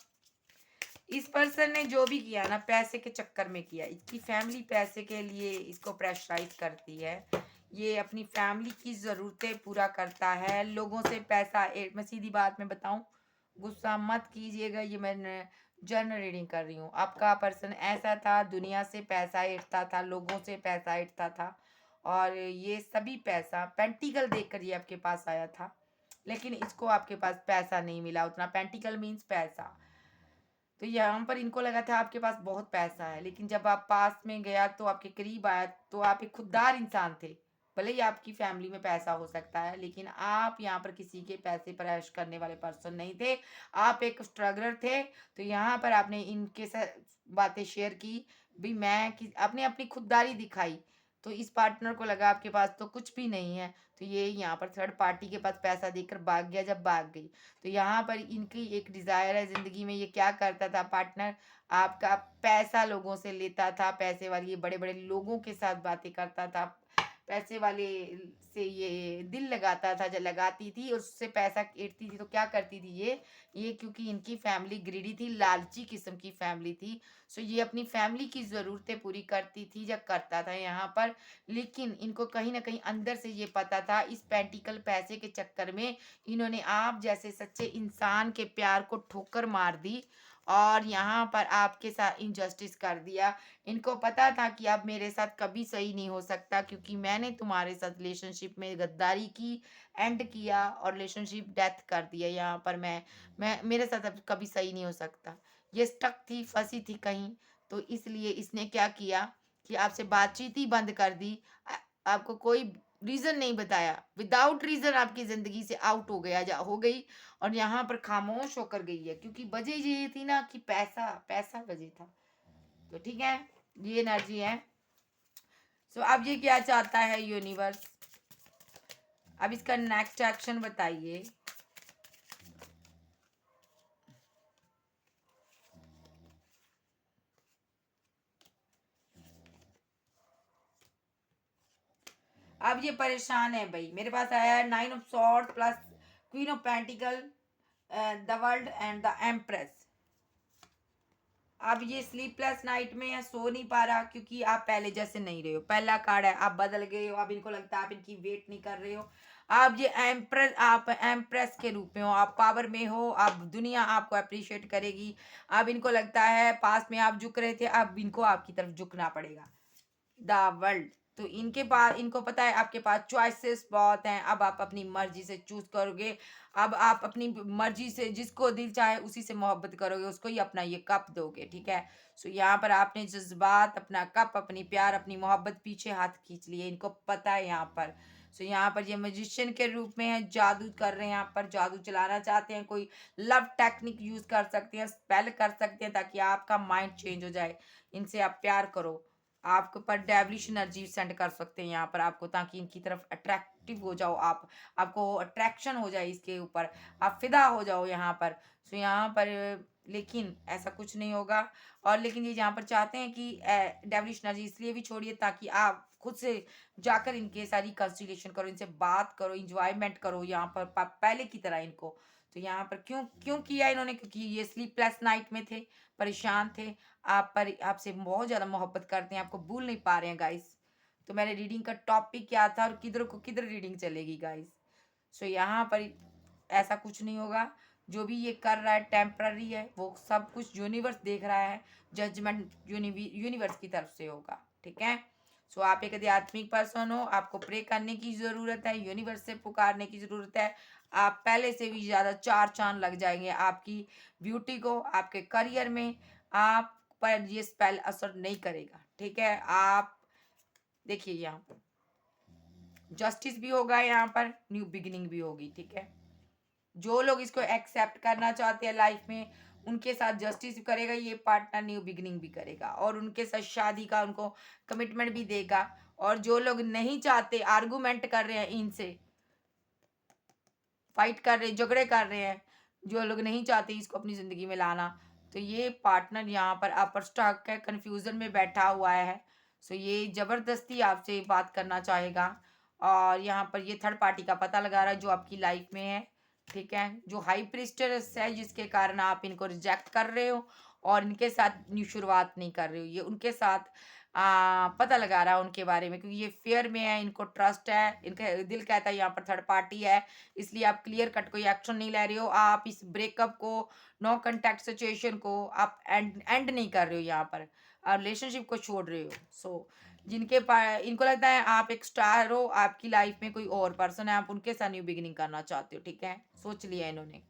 इस पर्सन ने जो भी किया ना पैसे के चक्कर में किया, इसकी फैमिली पैसे के लिए इसको प्रेशराइज करती है। ये अपनी फैमिली की ज़रूरतें पूरा करता है, लोगों से पैसा मैं सीधी बात में बताऊं, गुस्सा मत कीजिएगा, ये मैं जनरल रीडिंग कर रही हूँ। आपका पर्सन ऐसा था, दुनिया से पैसा इठता था, लोगों से पैसा इठता था, और ये सभी पैसा पेंटिकल देखकर ये आपके पास आया था, लेकिन इसको आपके पास पैसा नहीं मिला उतना। पेंटिकल मीन्स पैसा। तो यहाँ पर इनको लगा था आपके पास बहुत पैसा है, लेकिन जब आप पास में गया तो आपके करीब आया तो आप एक खुददार इंसान थे। भले ही आपकी फैमिली में पैसा हो सकता है, लेकिन आप यहाँ पर किसी के पैसे पर ऐश करने वाले पर्सन नहीं थे, आप एक स्ट्रगलर थे। तो यहाँ पर आपने इनके साथ बातें शेयर की भी, आपने अपनी खुददारी दिखाई। तो इस पार्टनर को लगा आपके पास तो कुछ भी नहीं है, तो ये यहाँ पर थर्ड पार्टी के पास पैसा देकर भाग गया। जब भाग गई तो यहाँ पर इनकी एक डिज़ायर है ज़िंदगी में। ये क्या करता था पार्टनर? आपका पैसा लोगों से लेता था, पैसे वाली बड़े बड़े लोगों के साथ बातें करता था, पैसे वाले से ये दिल लगाता था, लगाती थी और उससे पैसा ऐंठती थी। तो क्या करती थी ये क्योंकि इनकी फैमिली ग्रीडी थी, लालची किस्म की फैमिली थी। सो ये अपनी फैमिली की ज़रूरतें पूरी करती थी या करता था यहाँ पर। लेकिन इनको कहीं न कहीं अंदर से ये पता था, इस पैंटिकल पैसे के चक्कर में इन्होंने आप जैसे सच्चे इंसान के प्यार को ठोकर मार दी और यहाँ पर आपके साथ इनजस्टिस कर दिया। इनको पता था कि अब मेरे साथ कभी सही नहीं हो सकता, क्योंकि मैंने तुम्हारे साथ रिलेशनशिप में गद्दारी की, एंड किया और रिलेशनशिप डेथ कर दिया। यहाँ पर मैं मेरे साथ अब कभी सही नहीं हो सकता। ये स्टक थी, फँसी थी कहीं, तो इसलिए इसने क्या किया कि आपसे बातचीत ही बंद कर दी। आपको कोई रीज़न नहीं बताया, विदाउट रीज़न आपकी ज़िंदगी से आउट हो गई और यहाँ पर खामोश होकर गई है, क्योंकि वजह ये थी ना कि पैसा, पैसा वजह था। तो ठीक है, ये एनर्जी है। सो अब ये क्या चाहता है यूनिवर्स? अब इसका नेक्स्ट एक्शन बताइए। अब ये परेशान है भाई। मेरे पास आया है 9 of sword plus queen of pentacle, the world and the empress. अब ये स्लीपलेस नाइट में है, सो नहीं पा रहा, क्योंकि आप पहले जैसे नहीं रहे हो। पहला कार्ड है, आप बदल गए हो। अब इनको लगता है आप इनकी वेट नहीं कर रहे हो। आप ये एम्प्रेस, आप एम्प्रेस के रूप में हो, आप पावर में हो, आप दुनिया आपको अप्रिशिएट करेगी। अब इनको लगता है पास में आप झुक रहे थे, अब इनको आपकी तरफ झुकना पड़ेगा। द वर्ल्ड, तो इनके पास, इनको पता है आपके पास चॉइसेस बहुत हैं। अब आप अपनी मर्जी से चूज करोगे। अब आप अपनी मर्जी से जिसको दिल चाहे उसी से मोहब्बत करोगे, उसको ही अपना ये कप दोगे। ठीक है। सो यहाँ पर आपने जज्बात, अपना कप, अपनी प्यार, अपनी मोहब्बत पीछे हाथ खींच लिए, इनको पता है यहाँ पर। सो यहाँ पर ये मैजिशियन के रूप में है, जादू कर रहे हैं, यहाँ पर जादू चलाना चाहते हैं। कोई लव टेक्निक यूज कर सकते हैं, स्पेल कर सकते हैं, ताकि आपका माइंड चेंज हो जाए। इनसे आप प्यार करो, आपके ऊपर डेविलिश एनर्जी सेंड कर सकते हैं यहाँ पर आपको, ताकि इनकी तरफ अट्रैक्टिव हो जाओ आप, आपको अट्रैक्शन हो जाए इसके ऊपर, आप फिदा हो जाओ यहाँ पर। सो यहाँ पर लेकिन ऐसा कुछ नहीं होगा। और लेकिन ये यहाँ पर चाहते हैं कि डेविलिश एनर्जी इसलिए भी छोड़िए ताकि आप खुद से जाकर इनके सारी कंसल्टेशन करो, इनसे बात करो, इंजॉयमेंट करो यहाँ पर पहले की तरह इनको। तो यहाँ पर क्यों क्यों किया इन्होंने? क्योंकि ये स्लीपलेस नाइट में थे, परेशान थे, आप पर, आपसे बहुत ज़्यादा मोहब्बत करते हैं, आपको भूल नहीं पा रहे हैं गाइस। तो मेरे रीडिंग का टॉपिक क्या था और किधर को किधर रीडिंग चलेगी गाइस? सो यहाँ पर ऐसा कुछ नहीं होगा। जो भी ये कर रहा है टेम्पररी है, वो सब कुछ यूनिवर्स देख रहा है। जजमेंट यूनिवर्स की तरफ से होगा। ठीक है। सो आप एक आध्यात्मिक पर्सन हो, आपको प्रे करने की ज़रूरत है, यूनिवर्स से पुकारने की ज़रूरत है। आप पहले से भी ज़्यादा चार चांद लग जाएंगे आपकी ब्यूटी को, आपके करियर में। आप पर ये स्पेल असर नहीं करेगा। ठीक है। आप देखिए यहाँ पर जस्टिस भी होगा, यहाँ पर न्यू बिगिनिंग भी होगी। ठीक है। जो लोग इसको एक्सेप्ट करना चाहते हैं लाइफ में, उनके साथ जस्टिस भी करेगा ये पार्टनर, न्यू बिगिनिंग भी करेगा और उनके साथ शादी का उनको कमिटमेंट भी देगा। और जो लोग नहीं चाहते, आर्गूमेंट कर रहे हैं, इनसे फाइट कर रहे हैं, झगड़े कर रहे हैं, जो लोग नहीं चाहते इसको अपनी ज़िंदगी में लाना, तो ये पार्टनर यहाँ पर अपर स्टक है, कन्फ्यूज़न में बैठा हुआ है। सो ये ज़बरदस्ती आपसे बात करना चाहेगा और यहाँ पर ये थर्ड पार्टी का पता लगा रहा है जो आपकी लाइफ में है। ठीक है। जो हाई प्रीस्टेस है, जिसके कारण आप इनको रिजेक्ट कर रहे हो और इनके साथ न्यू शुरुआत नहीं कर रहे हो, ये उनके साथ पता लगा रहा है उनके बारे में, क्योंकि ये फेयर में है, इनको ट्रस्ट है, इनका दिल कहता है यहाँ पर थर्ड पार्टी है। इसलिए आप क्लियर कट कोई एक्शन नहीं ले रहे हो। आप इस ब्रेकअप को, नो कांटेक्ट सिचुएशन को आप एंड नहीं कर रहे हो यहाँ पर, रिलेशनशिप को छोड़ रहे हो। सो जिनके पास, इनको लगता है आप एक स्टार हो, आपकी लाइफ में कोई और पर्सन है, आप उनके साथ न्यू बिगिनिंग करना चाहते हो। ठीक है। सोच लिया इन्होंने।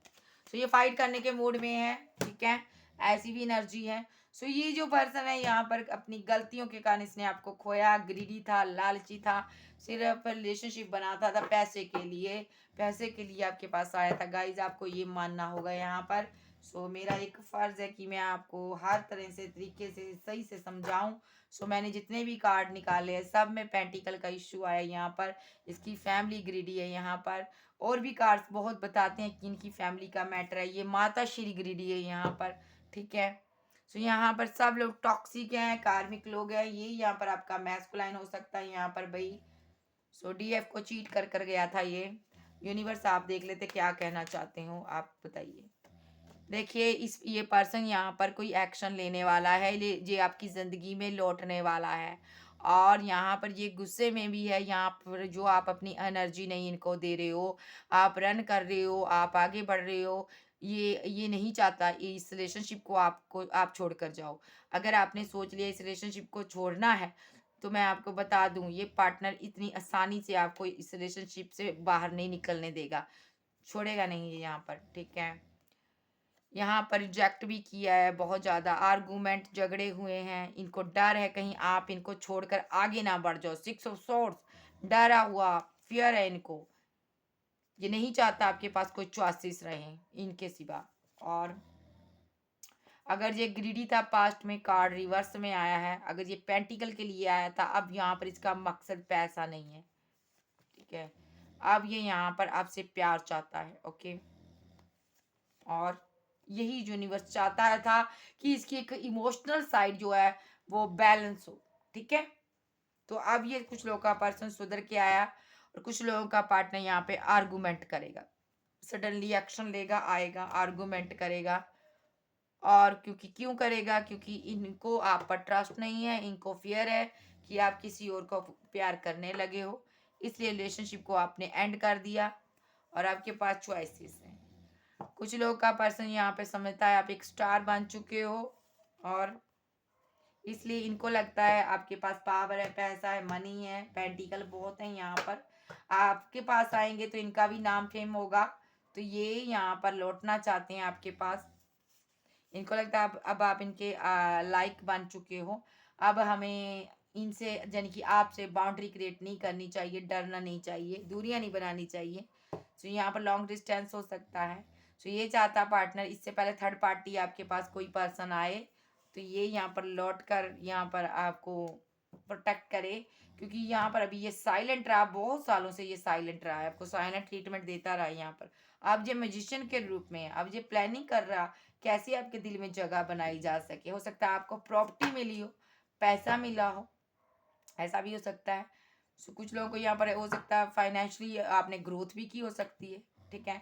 सो ये फाइट करने के मूड में है। ठीक है। ऐसी भी एनर्जी है। सो ये जो पर्सन है यहाँ पर अपनी गलतियों के कारण इसने आपको खोया, ग्रीडी था, लालची था, सिर्फ रिलेशनशिप बनाता था पैसे के लिए, पैसे के लिए आपके पास आया था गाइज। आपको ये मानना होगा यहाँ पर। सो मेरा एक फ़र्ज़ है कि मैं आपको हर तरह से तरीके से सही से समझाऊं। सो मैंने जितने भी कार्ड निकाले हैं सब में पेंटिकल का इशू आया यहाँ पर। इसकी फैमिली ग्रीडी है यहाँ पर। और भी कार्ड्स बहुत बताते हैं कि इनकी फैमिली का मैटर है। ये माता श्री ग्रीडी है यहाँ पर। ठीक है। सो यहाँ पर सब लोग टॉक्सिक हैं, कार्मिक लोग हैं। ये यहाँ पर आपका मैस्कुलाइन हो सकता है यहाँ पर भाई। सो डीएफ को चीट कर कर गया था ये। यूनिवर्स आप देख लेते क्या कहना चाहते हो, आप बताइए। देखिए इस ये पर्सन यहाँ पर कोई एक्शन लेने वाला है, ये आपकी ज़िंदगी में लौटने वाला है। और यहाँ पर ये गुस्से में भी है, यहाँ पर जो आप अपनी एनर्जी नहीं इनको दे रहे हो, आप रन कर रहे हो, आप आगे बढ़ रहे हो, ये नहीं चाहता इस रिलेशनशिप को आपको आप छोड़ कर जाओ। अगर आपने सोच लिया इस रिलेशनशिप को छोड़ना है, तो मैं आपको बता दूँ ये पार्टनर इतनी आसानी से आपको इस रिलेशनशिप से बाहर नहीं निकलने देगा, छोड़ेगा नहीं ये यहाँ पर, ठीक है? यहाँ पर रिजेक्ट भी किया है, बहुत ज़्यादा आर्गूमेंट झगड़े हुए हैं, इनको डर है कहीं आप इनको छोड़कर आगे ना बढ़ जाओ। 6 ऑफ सोर्ड्स, डरा हुआ, फ़ियर है इनको। ये नहीं चाहता आपके पास कोई चॉइसेस रहें इनके सिवा। और अगर ये ग्रीडी था पास्ट में, कार्ड रिवर्स में आया है, अगर ये पेंटिकल के लिए आया था, अब यहाँ पर इसका मकसद पैसा नहीं है, ठीक है? अब ये यहाँ पर आपसे प्यार चाहता है, ओके? और यही यूनिवर्स चाहता था कि इसकी एक इमोशनल साइड जो है वो बैलेंस हो, ठीक है? तो अब ये कुछ लोगों का पर्सन सुधर के आया और कुछ लोगों का पार्टनर यहाँ पे आर्गुमेंट करेगा, सडनली एक्शन लेगा, आएगा, आर्गुमेंट करेगा। और क्योंकि क्यों करेगा? क्योंकि इनको आप पर ट्रस्ट नहीं है, इनको फियर है कि आप किसी और को प्यार करने लगे हो, इसलिए रिलेशनशिप को आपने एंड कर दिया और आपके पास चॉइसेस हैं। कुछ लोगों का पर्सन यहाँ पे समझता है आप एक स्टार बन चुके हो और इसलिए इनको लगता है आपके पास पावर है, पैसा है, मनी है, पेंटिकल बहुत है यहाँ पर। आपके पास आएंगे तो इनका भी नाम फेम होगा, तो ये यहाँ पर लौटना चाहते हैं आपके पास। इनको लगता है अब आप इनके लाइक बन चुके हो, अब हमें इनसे यानी कि आपसे बाउंड्री क्रिएट नहीं करनी चाहिए, डरना नहीं चाहिए, दूरियां नहीं बनानी चाहिए। तो यहाँ पर लॉन्ग डिस्टेंस हो सकता है। तो ये चाहता पार्टनर इससे पहले थर्ड पार्टी आपके पास कोई पर्सन आए तो ये यहाँ पर लौट कर यहाँ पर आपको प्रोटेक्ट करे, क्योंकि यहाँ पर अभी ये साइलेंट रहा, बहुत सालों से ये साइलेंट रहा है, आपको साइलेंट ट्रीटमेंट देता रहा है यहाँ पर। अब ये मैजिशियन के रूप में है, अब ये प्लानिंग कर रहा कैसे आपके दिल में जगह बनाई जा सके। हो सकता है आपको प्रॉपर्टी मिली हो, पैसा मिला हो, ऐसा भी हो सकता है। सो कुछ लोगों को यहाँ पर हो सकता है फाइनेंशियली आपने ग्रोथ भी की हो सकती है, ठीक है?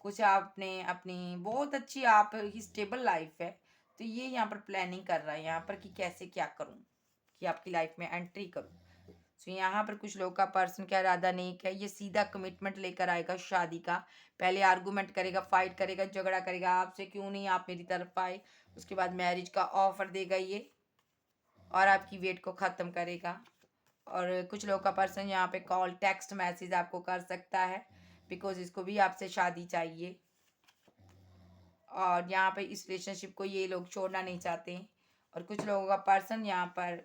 कुछ आपने अपनी बहुत अच्छी आप की स्टेबल लाइफ है, तो ये यहाँ पर प्लानिंग कर रहा है यहाँ पर कि कैसे क्या करूँ कि आपकी लाइफ में एंट्री करूँ। सो यहाँ पर कुछ लोगों का पर्सन का इरादा नहीं क्या, ये सीधा कमिटमेंट लेकर आएगा शादी का। पहले आर्गूमेंट करेगा, फाइट करेगा, झगड़ा करेगा आपसे, क्यों नहीं आप मेरी तरफ आए, उसके बाद मैरिज का ऑफर देगा ये और आपकी वेट को ख़त्म करेगा। और कुछ लोगों का पर्सन यहाँ पे कॉल, टेक्स्ट, मैसेज आपको कर सकता है, बिकॉज इसको भी आपसे शादी चाहिए। और यहाँ पे इस रिलेशनशिप को ये लोग छोड़ना नहीं चाहते हैं। और कुछ लोगों का पर्सन यहाँ पर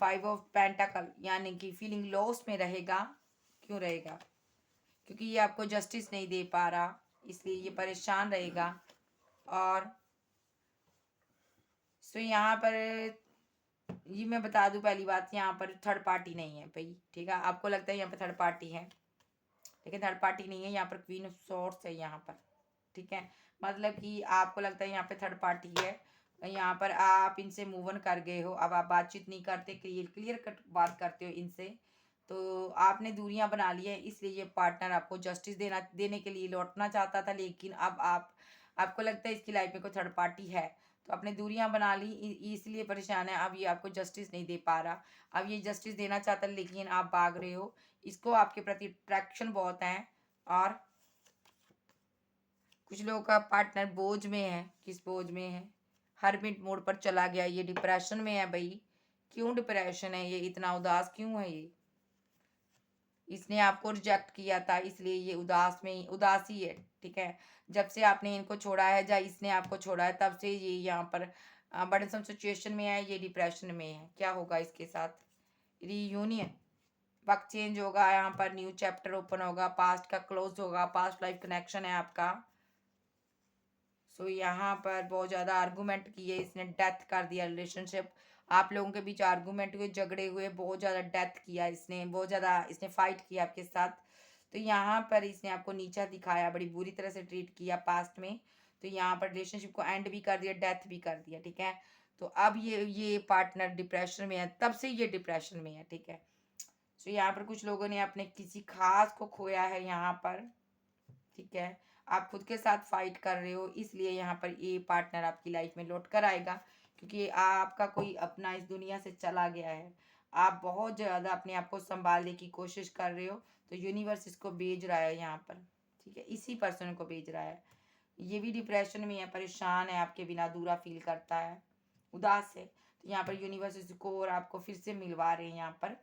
5 ऑफ पेंटाकल यानी कि फीलिंग लॉस में रहेगा। क्यों रहेगा? क्योंकि ये आपको जस्टिस नहीं दे पा रहा, इसलिए ये परेशान रहेगा। और सो यहाँ पर ये मैं बता दूं पहली बात, यहाँ पर थर्ड पार्टी नहीं है भाई, ठीक है? आपको लगता है यहाँ पर थर्ड पार्टी है, लेकिन थर्ड पार्टी नहीं है, यहाँ पर क्वीन ऑफ सॉर्ड्स है यहाँ पर, ठीक है? मतलब कि आपको लगता है यहाँ पे थर्ड पार्टी है, यहाँ पर आप इनसे मूव ऑन कर गए हो, अब आप बातचीत नहीं करते, क्लियर क्लियर कट बात करते हो इनसे, तो आपने दूरियां बना ली है, इसलिए ये पार्टनर आपको जस्टिस देने के लिए लौटना चाहता था, लेकिन अब आपको लगता है इसकी लाइफ में कोई थर्ड पार्टी है, तो आपने दूरियां बना ली, इसलिए परेशान है। अब ये आपको जस्टिस नहीं दे पा रहा, अब ये जस्टिस देना चाहता है लेकिन आप भाग रहे हो, इसको आपके प्रति अट्रैक्शन बहुत है। और कुछ लोगों का पार्टनर बोझ में है, किस बोझ में है? हरमिट मोड पर चला गया, ये डिप्रेशन में है भाई। क्यों डिप्रेशन है? ये इतना उदास क्यों है? ये इसने आपको रिजेक्ट किया था, इसलिए ये उदासी है, ठीक है? जब से आपने इनको छोड़ा है या इसने आपको छोड़ा है, तब से ये यहाँ पर बर्डनसम सिचुएशन में है, ये डिप्रेशन में है। क्या होगा इसके साथ? रीयूनियन, वक्त चेंज होगा, यहाँ पर न्यू चैप्टर ओपन होगा, पास्ट का क्लोज होगा, पास्ट लाइफ कनेक्शन है आपका। सो यहाँ पर बहुत ज़्यादा आर्गूमेंट किए, इसने डेथ कर दिया रिलेशनशिप। आप लोगों के बीच आर्गूमेंट हुए, झगड़े हुए, बहुत ज़्यादा डेथ किया इसने, बहुत ज़्यादा इसने फाइट किया आपके साथ। तो यहाँ पर इसने आपको नीचा दिखाया, बड़ी बुरी तरह से ट्रीट किया पास्ट में। तो यहाँ पर रिलेशनशिप को एंड भी कर दिया, डेथ भी कर दिया, ठीक है? तो अब ये पार्टनर डिप्रेशन में है, तब से ये डिप्रेशन में है, ठीक है? सो यहाँ पर कुछ लोगों ने अपने किसी खास को खोया है यहाँ पर, ठीक है। आप खुद के साथ फाइट कर रहे हो, इसलिए यहाँ पर ये पार्टनर आपकी लाइफ में लौट कर आएगा, क्योंकि आपका कोई अपना इस दुनिया से चला गया है। आप बहुत ज़्यादा अपने आप को संभालने की कोशिश कर रहे हो, तो यूनिवर्स इसको भेज रहा है यहाँ पर, ठीक है। इसी पर्सन को भेज रहा है। ये भी डिप्रेशन में है, परेशान है, आपके बिना अधूरा फील करता है, उदास है। तो यहाँ पर यूनिवर्स इसको और आपको फिर से मिलवा रहे हैं यहाँ पर।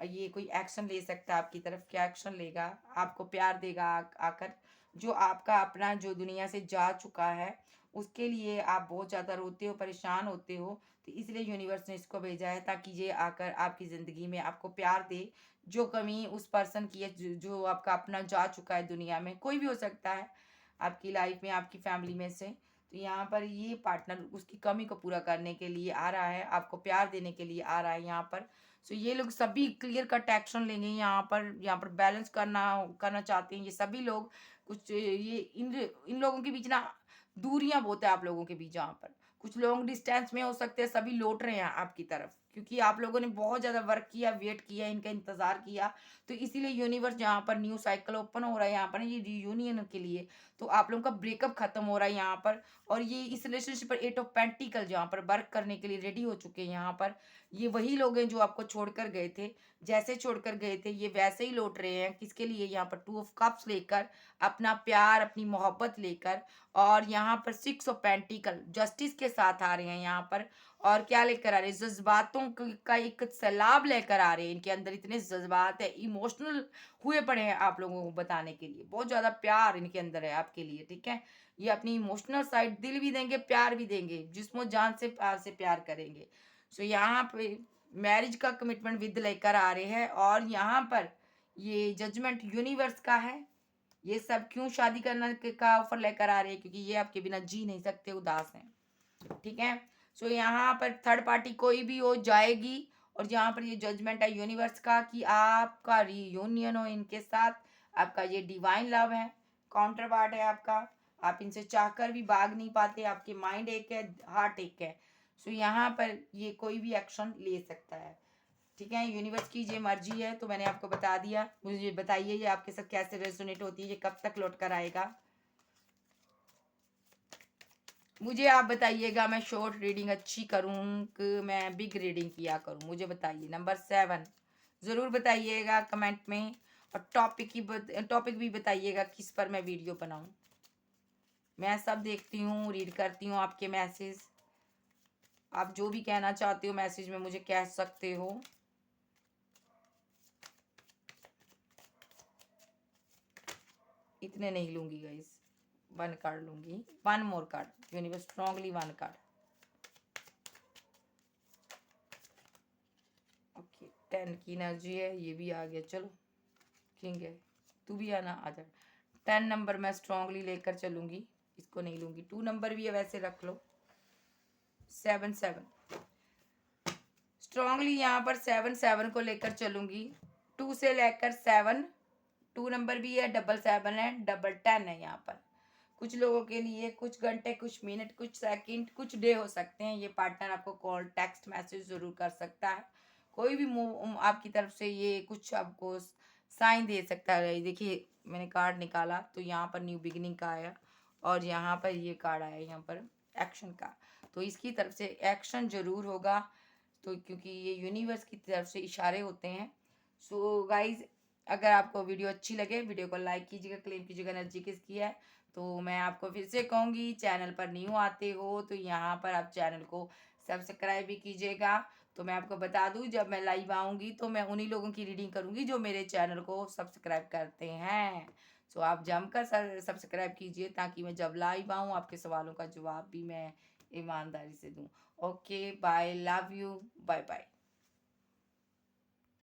ये कोई एक्शन ले सकता है आपकी तरफ, क्या एक्शन लेगा? आपको प्यार देगा आकर। जो आपका अपना जो दुनिया से जा चुका है, उसके लिए आप बहुत ज़्यादा रोते हो, परेशान होते हो, तो इसलिए यूनिवर्स ने इसको भेजा है ताकि ये आकर आपकी ज़िंदगी में आपको प्यार दे। जो कमी उस पर्सन की है, जो आपका अपना जा चुका है दुनिया में, कोई भी हो सकता है आपकी लाइफ में, आपकी फैमिली में से, तो यहाँ पर ये पार्टनर उसकी कमी को पूरा करने के लिए आ रहा है, आपको प्यार देने के लिए आ रहा है यहाँ पर। सो ये लोग सभी क्लियर कट एक्शन लेंगे यहाँ पर बैलेंस करना करना चाहते हैं ये सभी लोग। कुछ ये इन लोगों के बीच ना दूरियां बहुत है आप लोगों के बीच। यहाँ पर कुछ लॉन्ग डिस्टेंस में हो सकते हैं, सभी लौट रहे हैं आपकी तरफ, क्योंकि आप लोगों ने बहुत ज़्यादा वर्क किया, वेट किया, इनका इंतज़ार किया। तो इसीलिए यूनिवर्स यहाँ पर न्यू साइकिल ओपन हो रहा है यहाँ पर ये रियूनियन के लिए। तो आप लोगों का ब्रेकअप खत्म हो रहा है यहाँ पर, और ये इस रिलेशनशिप पर 8 ऑफ पेंटिकल जहाँ पर वर्क करने के लिए रेडी हो चुके हैं यहाँ पर। ये वही लोग हैं जो आपको छोड़कर गए थे, जैसे छोड़कर गए थे ये वैसे ही लौट रहे हैं। किसके लिए? यहाँ पर 2 ऑफ कप्स लेकर, अपना प्यार, अपनी मोहब्बत लेकर, और यहाँ पर 6 ऑफ पेंटिकल जस्टिस के साथ आ रहे हैं यहाँ पर। और क्या लेकर आ रहे हैं? जज्बातों का एक सैलाब लेकर आ रहे हैं। इनके अंदर इतने जज्बात है, इमोशनल हुए पड़े हैं आप लोगों को बताने के लिए। बहुत ज़्यादा प्यार इनके अंदर है आपके लिए, ठीक है। ये अपनी इमोशनल साइड दिल भी देंगे, प्यार भी देंगे, जिस्मो जान से प्यार करेंगे। सो यहाँ पे मैरिज का कमिटमेंट विद लेकर आ रहे हैं, और यहाँ पर ये जजमेंट यूनिवर्स का है। ये सब क्यों शादी करना का ऑफर लेकर आ रहे हैं? क्योंकि ये आपके बिना जी नहीं सकते, उदास हैं, ठीक है। सो यहाँ पर थर्ड पार्टी कोई भी हो जाएगी, और यहाँ पर ये जजमेंट है यूनिवर्स का कि आपका रियूनियन हो इनके साथ। आपका ये डिवाइन लव है, काउंटर पार्ट है आपका। आप इनसे चाहकर भी भाग नहीं पाते, आपके माइंड एक है, हार्ट एक है। सो यहाँ पर ये कोई भी एक्शन ले सकता है, ठीक है। यूनिवर्स की ये मर्जी है, तो मैंने आपको बता दिया। मुझे बताइए ये आपके साथ कैसे रेजोनेट होती है, ये कब तक लौट कर आएगा, मुझे आप बताइएगा। मैं शॉर्ट रीडिंग अच्छी करूँ कि मैं बिग रीडिंग किया करूँ, मुझे बताइए। नंबर 7 ज़रूर बताइएगा कमेंट में, और टॉपिक भी बताइएगा किस पर मैं वीडियो बनाऊँ। मैं सब देखती हूँ, रीड करती हूँ आपके मैसेज। आप जो भी कहना चाहते हो मैसेज में मुझे कह सकते हो। इतने नहीं लूँगी गाइस, 1 कार्ड लूँगी, 1 more card. Universe strongly 1 card. Okay, 10 की एनर्जी है, ये भी आ गया। चलो किंग है, तू भी आना, आ जा। 10 नंबर मैं स्ट्रांगली लेकर चलूँगी, इसको नहीं लूँगी। 2 नंबर भी है, वैसे रख लो। 7 स्ट्रांगली यहाँ पर 7 को लेकर चलूँगी। 2 से लेकर 7, 2 नंबर भी है, 7 है, 10 है यहाँ पर। कुछ लोगों के लिए कुछ घंटे, कुछ मिनट, कुछ सेकंड, कुछ डे हो सकते हैं। ये पार्टनर आपको कॉल, टेक्स्ट मैसेज ज़रूर कर सकता है। कोई भी मूव आपकी तरफ से ये कुछ आपको साइन दे सकता है। देखिए मैंने कार्ड निकाला तो यहाँ पर न्यू बिगिनिंग का आया, और यहाँ पर ये कार्ड आया यहाँ पर एक्शन का। तो इसकी तरफ से एक्शन ज़रूर होगा, तो क्योंकि ये यूनिवर्स की तरफ से इशारे होते हैं। सो गाइज, अगर आपको वीडियो अच्छी लगे, वीडियो को लाइक कीजिएगा, क्लेम कीजिएगा एनर्जी किसकी है। तो मैं आपको फिर से कहूँगी, चैनल पर न्यू आते हो तो यहाँ पर आप चैनल को सब्सक्राइब भी कीजिएगा। तो मैं आपको बता दूँ, जब मैं लाइव आऊँगी तो मैं उन्हीं लोगों की रीडिंग करूँगी जो मेरे चैनल को सब्सक्राइब करते हैं। सो आप जमकर सब्सक्राइब कीजिए, ताकि मैं जब लाइव आऊँ आपके सवालों का जवाब भी मैं ईमानदारी से दूँ। Okay bye, love you, bye bye.